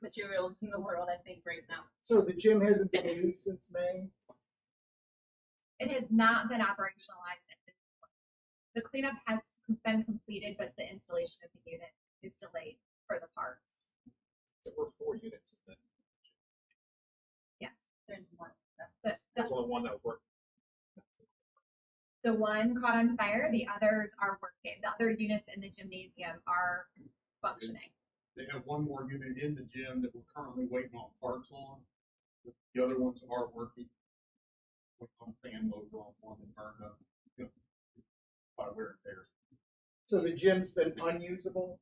materials in the world, I think, right now. so the gym hasn't been used since May? It has not been operationalized at this point. The cleanup has been completed, but the installation of the unit is delayed for the parts. There were 4 units in that. Yes. There's one. There's only one that worked. The one caught on fire, the others are working. The other units in the gymnasium are functioning. They have one more unit in the gym that we're currently waiting on parts on. The other ones are working. With some fan motor on one and burned up. By wear and tear. So the gym's been unusable?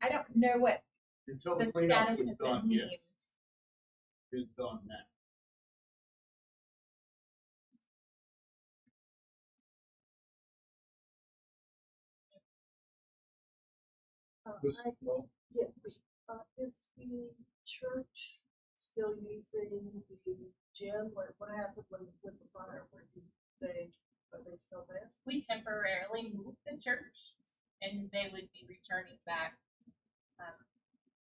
I don't know what Until the the cleanup status is has done, been yes, deemed. it's done now. This, well, Yeah, is the church still using the gym? What happened with the fire? Are they still there? We temporarily moved the church, and they would be returning back,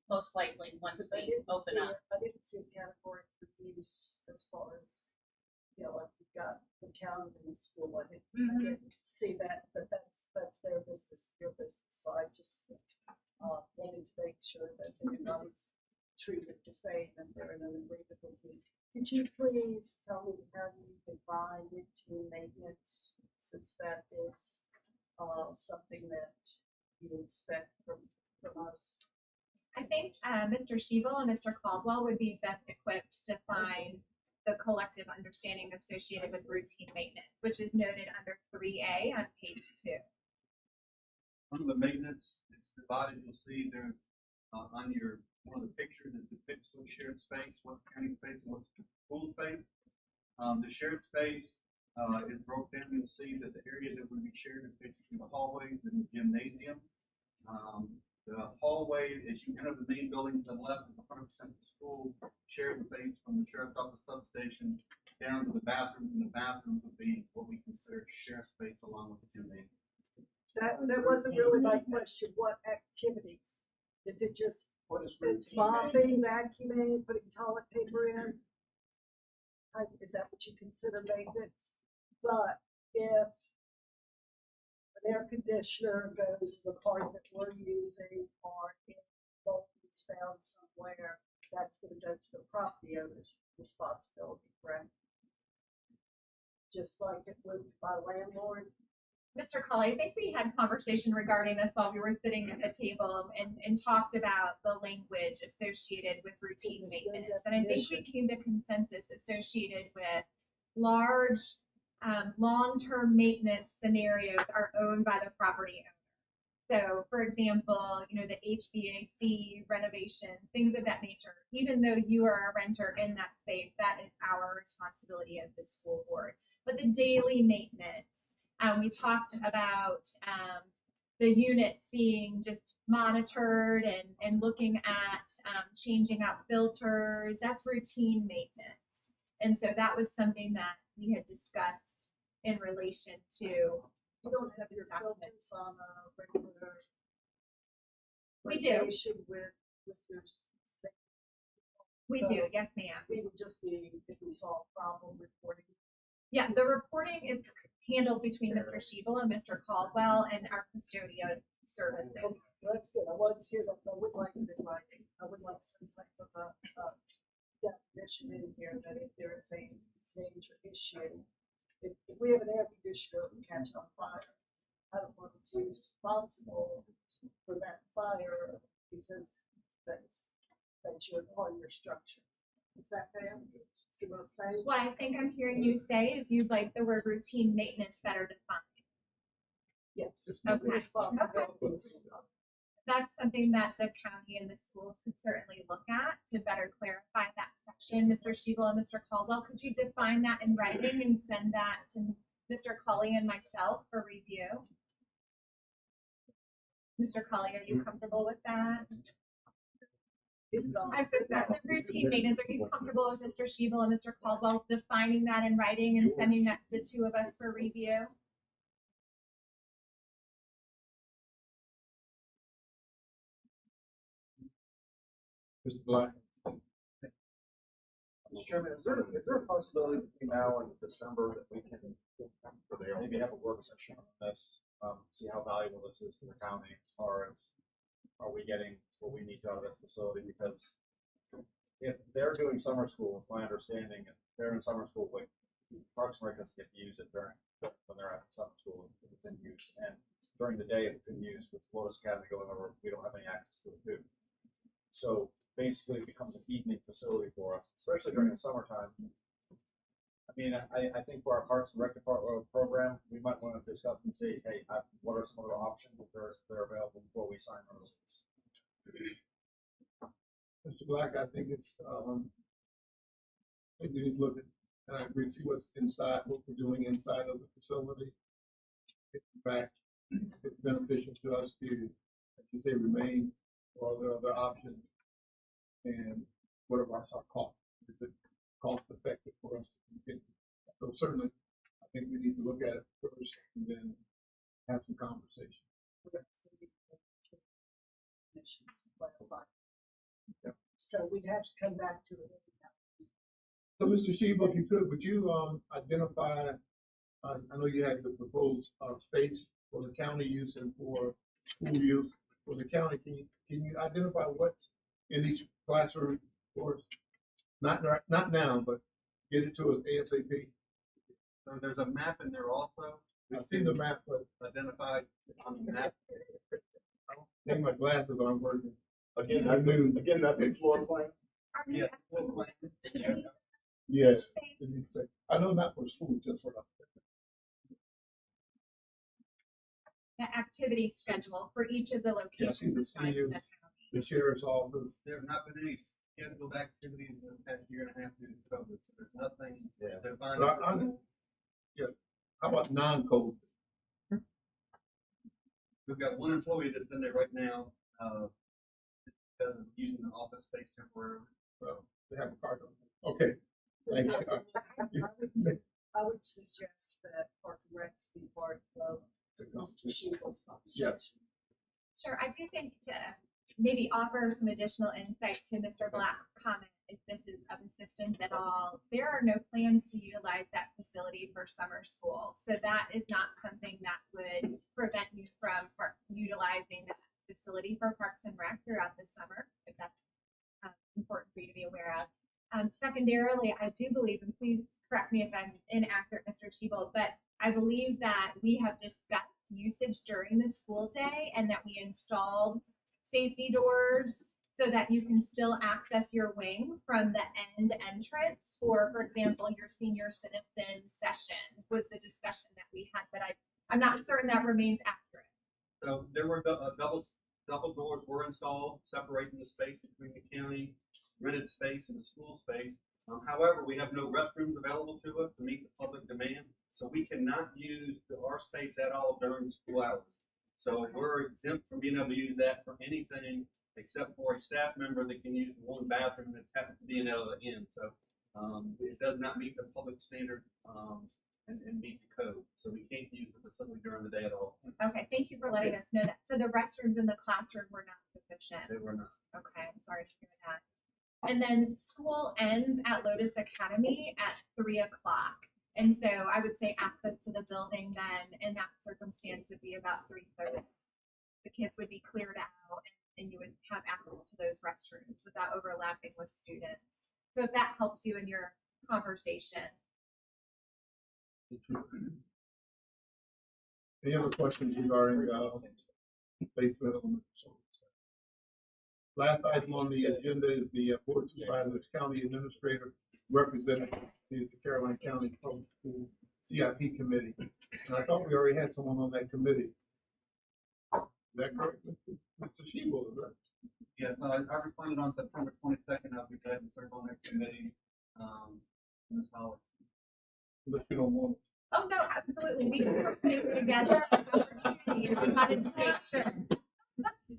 most likely once Because I we didn't open see up. I didn't see a category for use as far as, like you've got the county and the school. I didn't see that, but that's their business, your business. So I just wanted to make sure that everybody's treated the same and they're in an agreement with you. Could you please tell me how you define routine maintenance, since that is something that you expect from us? I think Mr. Shebel and Mr. Caldwell would be best equipped to find the collective understanding associated with routine maintenance, which is noted under 3A on page 2. Under the maintenance, it's divided. You'll see there's on your one of the pictures that depicts what's shared space, what's county space, and what's school space. The shared space is broken down. You'll see that the area that would be shared is basically the hallways and the gymnasium. The hallway, as you enter the main building to the left, is 100% the school shared space from the sheriff's office substation down to the bathrooms, and the bathrooms would be what we consider shared space along with the gymnasium. That wasn't really my question. What activities? Is it just What is it's routine mopping, vacuuming, putting toilet paper in? Is that what you consider maintenance? But if an air conditioner goes to the part that we're using, or if mold is found somewhere, that's going to go to the property owner's responsibility, correct? Just like it would by landlord. Mr. Colley, I think we had conversation regarding this while we were sitting at the table and talked about the language associated with routine maintenance. And I think we came to consensus associated with large, long-term maintenance scenarios are owned by the property owner. So, for example, the HVAC renovations, things of that nature. Even though you are a renter in that space, that is our responsibility as the school board. But the daily maintenance, we talked about the units being just monitored and looking at changing out filters. That's routine maintenance. And so that was something that we had discussed in relation to. You don't have your filters on a regular We do. rotation with your. We do, yes, ma'am. We would just be, if we saw a problem, reporting. Yeah, the reporting is handled between Mr. Shebel and Mr. Caldwell and our custodial services. Well, that's good. I wanted to hear that. I would like it in writing. I would like some type of a definition in here that if there is a major issue, if we have an air conditioner and catch on fire, I don't want to be responsible for that fire because that's your part of your structure. Is that fair? See what I'm saying? What I think I'm hearing you say is you'd like the word routine maintenance better defined. Yes. Okay. Responsibilities. That's something that the county and the schools could certainly look at to better clarify that section. Mr. Shebel and Mr. Caldwell, could you define that in writing and send that to Mr. Colley and myself for review? Mr. Colley, are you comfortable with that? I said that the routine maintenance. Are you comfortable with Mr. Shebel and Mr. Caldwell defining that in writing and sending that to the two of us for review? Mr. Black. Mr. Chairman, is there a possibility between now and December that we can maybe have a work session on this, see how valuable this is to the county as far as are we getting what we need out of this facility? Because if they're doing summer school, my understanding, if they're in summer school, like Parks and Rec doesn't get to use it when they're at summer school, if it's in use, and during the day, if it's in use with Lotus Academy going over, we don't have any access to it too. So basically, it becomes an evening facility for us, especially during the summertime. I mean, I think for our Parks and Rec program, we might want to discuss and see, hey, what are some other options that are available before we sign on those? Mr. Black, I think it's, maybe we need to look at, and I agree, see what's inside, what we're doing inside of the facility. If in fact, it's beneficial to us to like you say, remain, or are there other options? And what are our costs? Is it cost effective for us to continue? So certainly, I think we need to look at it first and then have some conversation. Yep. So we'd have to come back to it. So, Mr. Sheba, if you could, would you identify, I know you had the proposed space for the county use and for school use. For the county, can you identify what's in each classroom for us? Not now, but get it to us ASAP. So there's a map in there also. I've seen the map, but Identified on the map. I think my glasses aren't working. Again, that's floor plan. Yeah. floor plan. Yes. I know not for school, just for. The activity schedule for each of the Yeah, I locations. see the assigned to seniors, the county. the sheriff's office. There have not been any scheduled activities in the past year and a half due to COVID, so there's nothing defined. But yeah, how about non-COVID? We've got one employee that's in there right now, using the office space temporarily. Well, they have a card on. Okay, thank you. I would suggest that Park and Recs be part of Mr. Shebel's conversation. Sure, I do think to maybe offer some additional insight to Mr. Black's comment, if this is of assistance at all, there are no plans to utilize that facility for summer school. So that is not something that would prevent you from utilizing that facility for Parks and Rec throughout the summer, if that's important for you to be aware of. Secondarily, I do believe, and please correct me if I'm inaccurate, Mr. Shebel, but I believe that we have discussed usage during the school day and that we installed safety doors so that you can still access your wing from the end entrance for example, your senior citizen session was the discussion that we had, but I'm not certain that remains accurate. So there were double doors were installed, separating the space between the county rented space and the school space. However, we have no restrooms available to us to meet the public demand, so we cannot use our space at all during school hours. So we're exempt from being able to use that for anything except for a staff member that can use one bathroom that happens to be in the other end. So it does not meet the public standard and meet the code. So we can't use the facility during the day at all. Okay, thank you for letting us know that. So the restrooms in the classroom were not sufficient. They were not. Okay, I'm sorry to hear that. And then school ends at Lotus Academy at 3 o'clock. And so I would say access to the building then in that circumstance would be about 3:30. The kids would be cleared out and you would have access to those restrooms without overlapping with students. So if that helps you in your conversation. Any other questions regarding basement elementary school? Last item on the agenda is the Board of Supervisors County Administrator representative to the Caroline County Public School CIP Committee. And I thought we already had someone on that committee. Is that correct, Mr. Shebel, is that? Yeah, I responded on September 22nd. I'll be glad to serve on that committee. Ms. Hollis. Unless you don't want. Oh, no, absolutely. We can put it together. We wanted to make sure.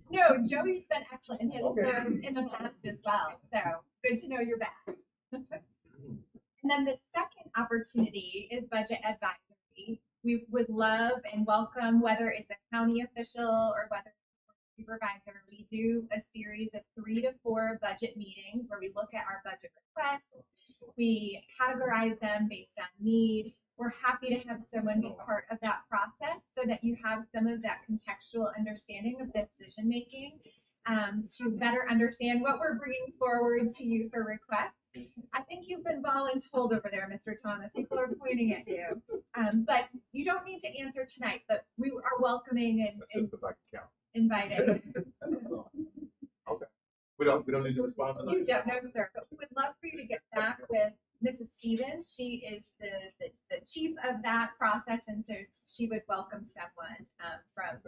No, Joey's been excellent and has served in the past as well. So good to know you're back. And then the second opportunity is budget advisory. We would love and welcome, whether it's a county official or whether it's a supervisor, we do a series of 3 to 4 budget meetings where we look at our budget requests. We categorize them based on need. We're happy to have someone be part of that process so that you have some of that contextual understanding of decision making to better understand what we're bringing forward to you for requests. I think you've been voluntold over there, Mr. Thomas. People are pointing at you. But you don't need to answer tonight, but we are welcoming and inviting. Okay. We don't need to respond tonight? You don't know, sir, but we would love for you to get back with Mrs. Stevens. She is the chief of that process, and so she would welcome someone from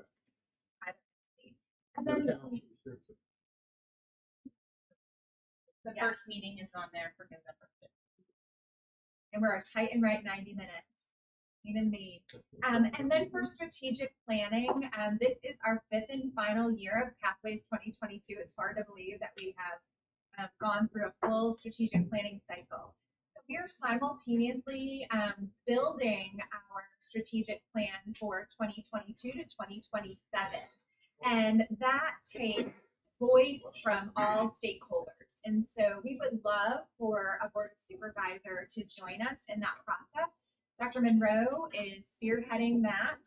either state. And then The first meeting is on there for November 5th. and we're a tight and right 90 minutes. and me. And then for strategic planning, this is our 5th and final year of Pathways 2022. It's hard to believe that we have gone through a full strategic planning cycle. We are simultaneously building our strategic plan for 2022 to 2027. And that takes voice from all stakeholders. And so we would love for a board of supervisor to join us in that process. Dr. Monroe is spearheading that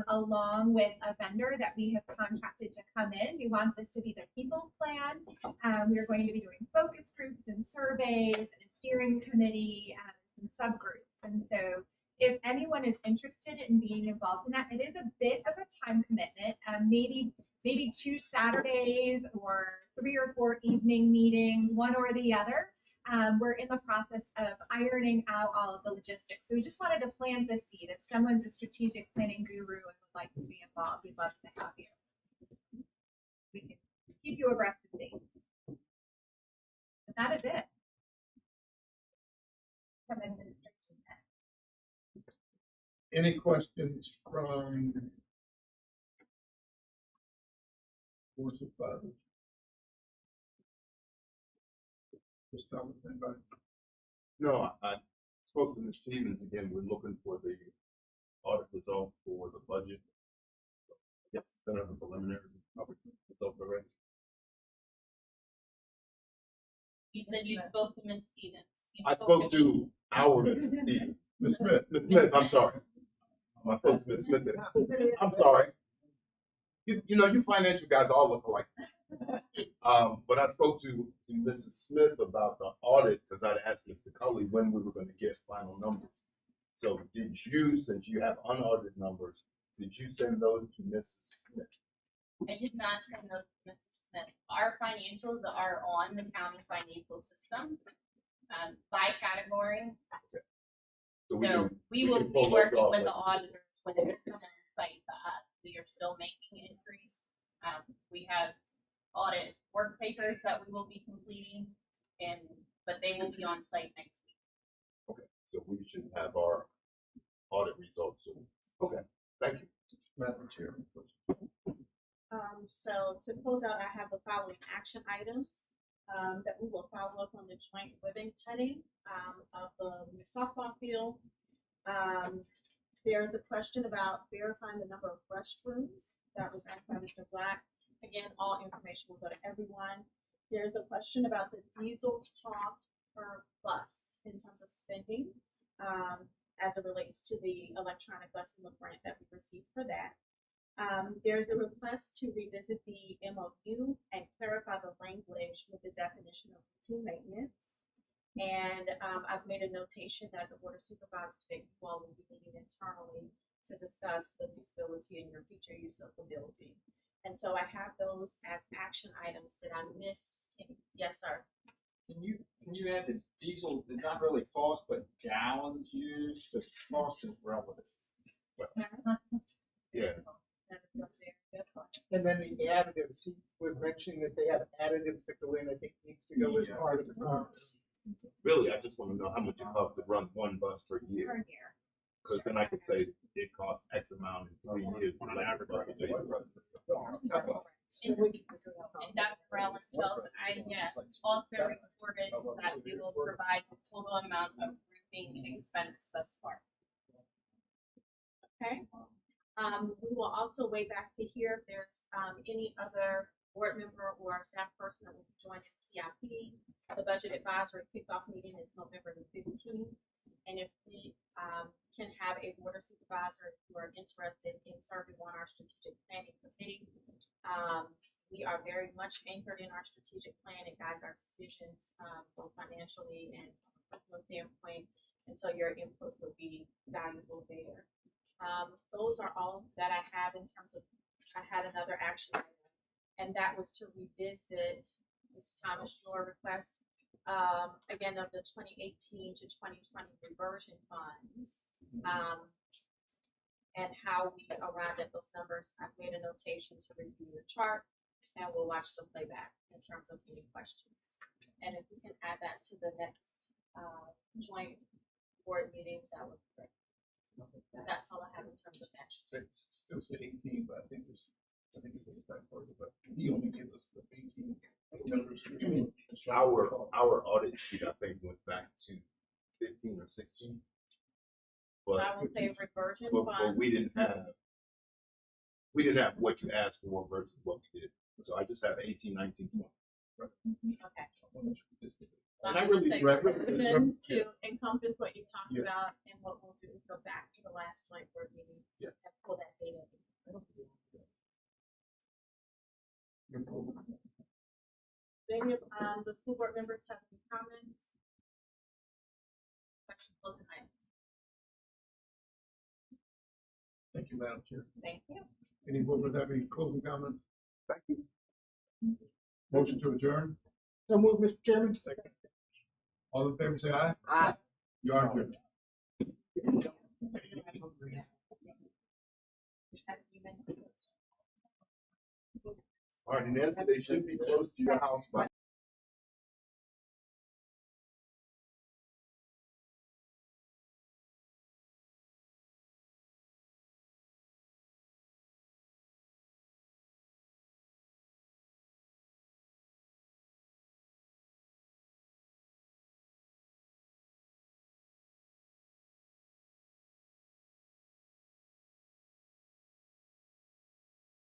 along with a vendor that we have contracted to come in. We want this to be the people's plan. We're going to be doing focus groups and surveys and a steering committee and subgroups. And so if anyone is interested in being involved in that, it is a bit of a time commitment, maybe 2 Saturdays or 3 or 4 evening meetings, one or the other. We're in the process of ironing out all of the logistics. So we just wanted to plant the seed. If someone's a strategic planning guru and would like to be involved, we'd love to have you. We can keep you abreast of dates. But that is it. From administration. Any questions from board supervisors? Just start with anybody. No, I spoke to Ms. Stevens again. We're looking for the audit results for the budget. Yes, sent out the preliminary results already. You said you spoke to Ms. Stevens. I spoke to our Mrs. Stevens. Ms. Smith. Ms. Smith, I'm sorry. I spoke to Ms. Smith. I'm sorry. You know, you financial guys all look alike. But I spoke to Mrs. Smith about the audit because I'd asked Mr. Cully when we were going to get final numbers. So did you, since you have unaudited numbers, did you send those to Mrs. Smith? I did not send those to Mrs. Smith. Our financials are on the county financial system by category. Okay. So we will be working with the auditors when they come on site to us. We are still making entries. We have audit work papers that we will be completing, but they will be on site next week. Okay, so we should have our audit results soon. Okay, thank you. Madam Chair. So to close out, I have the following action items that we will follow up on the joint ribbon cutting of the new softball field. There's a question about verifying the number of restrooms that was asked by Mr. Black. Again, all information will go to everyone. There's a question about the diesel cost per bus in terms of spending as it relates to the electronic bus and the grant that we received for that. There's the request to revisit the MOU and clarify the language with the definition of routine maintenance. And I've made a notation that the Board of Supervisors that you all will be meeting internally to discuss the feasibility and your future use of the building. And so I have those as action items. Did I miss any? Yes, sir. Can you add this diesel, it's not really cost, but gallons used, the cost is relevant. Yeah. And then the additives, he was mentioning that they have additives that go in, I think needs to go as part of the cost. Really, I just want to know how much it costs to run one bus per year. Per year. Because then I could say it costs X amount in 3 years. On an average. And Dr. Brownsfeld, I also reported that we will provide the total amount of roofing expense thus far. Okay. We will also wait back to hear if there's any other board member or staff person that will be joining CIP. The budget advisory kickoff meeting is November the 15th. And if we can have a board of supervisors who are interested in serving on our strategic planning committee, we are very much anchored in our strategic plan. It guides our decisions both financially and from a standpoint. And so your input will be valuable there. Those are all that I have in terms of, I had another action item, and that was to revisit Mr. Thomas' your request, again, of the 2018 to 2020 reversion funds, and how we arrived at those numbers. I've made a notation to review the chart, and we'll watch the playback in terms of any questions. And if we can add that to the next joint board meetings, that would be great. That's all I have in terms of action. Still say 18, but I think it's back for it, but he only gave us the 18 numbers. Our audit sheet, I think, went back to 15 or 16. So But, I will say reversion but fund. we didn't have what you asked for versus what we did. So I just have 18, 19, 20. Okay. So And I I'm gonna really, say right, reversion to encompass what you talked Yeah. about, and what we'll do is go back to the last joint board meeting. Yeah. And pull that data. Do any of, the school board members have any comments? Questions on the item? Thank you, Madam Chair. Thank you. Any board members have any closing comments? Thank you. Motion to adjourn. So move, Mr. Chairman. Second. All in favor, say aye. Aye. You are adjourned. All right, Nancy, they should be close to your house by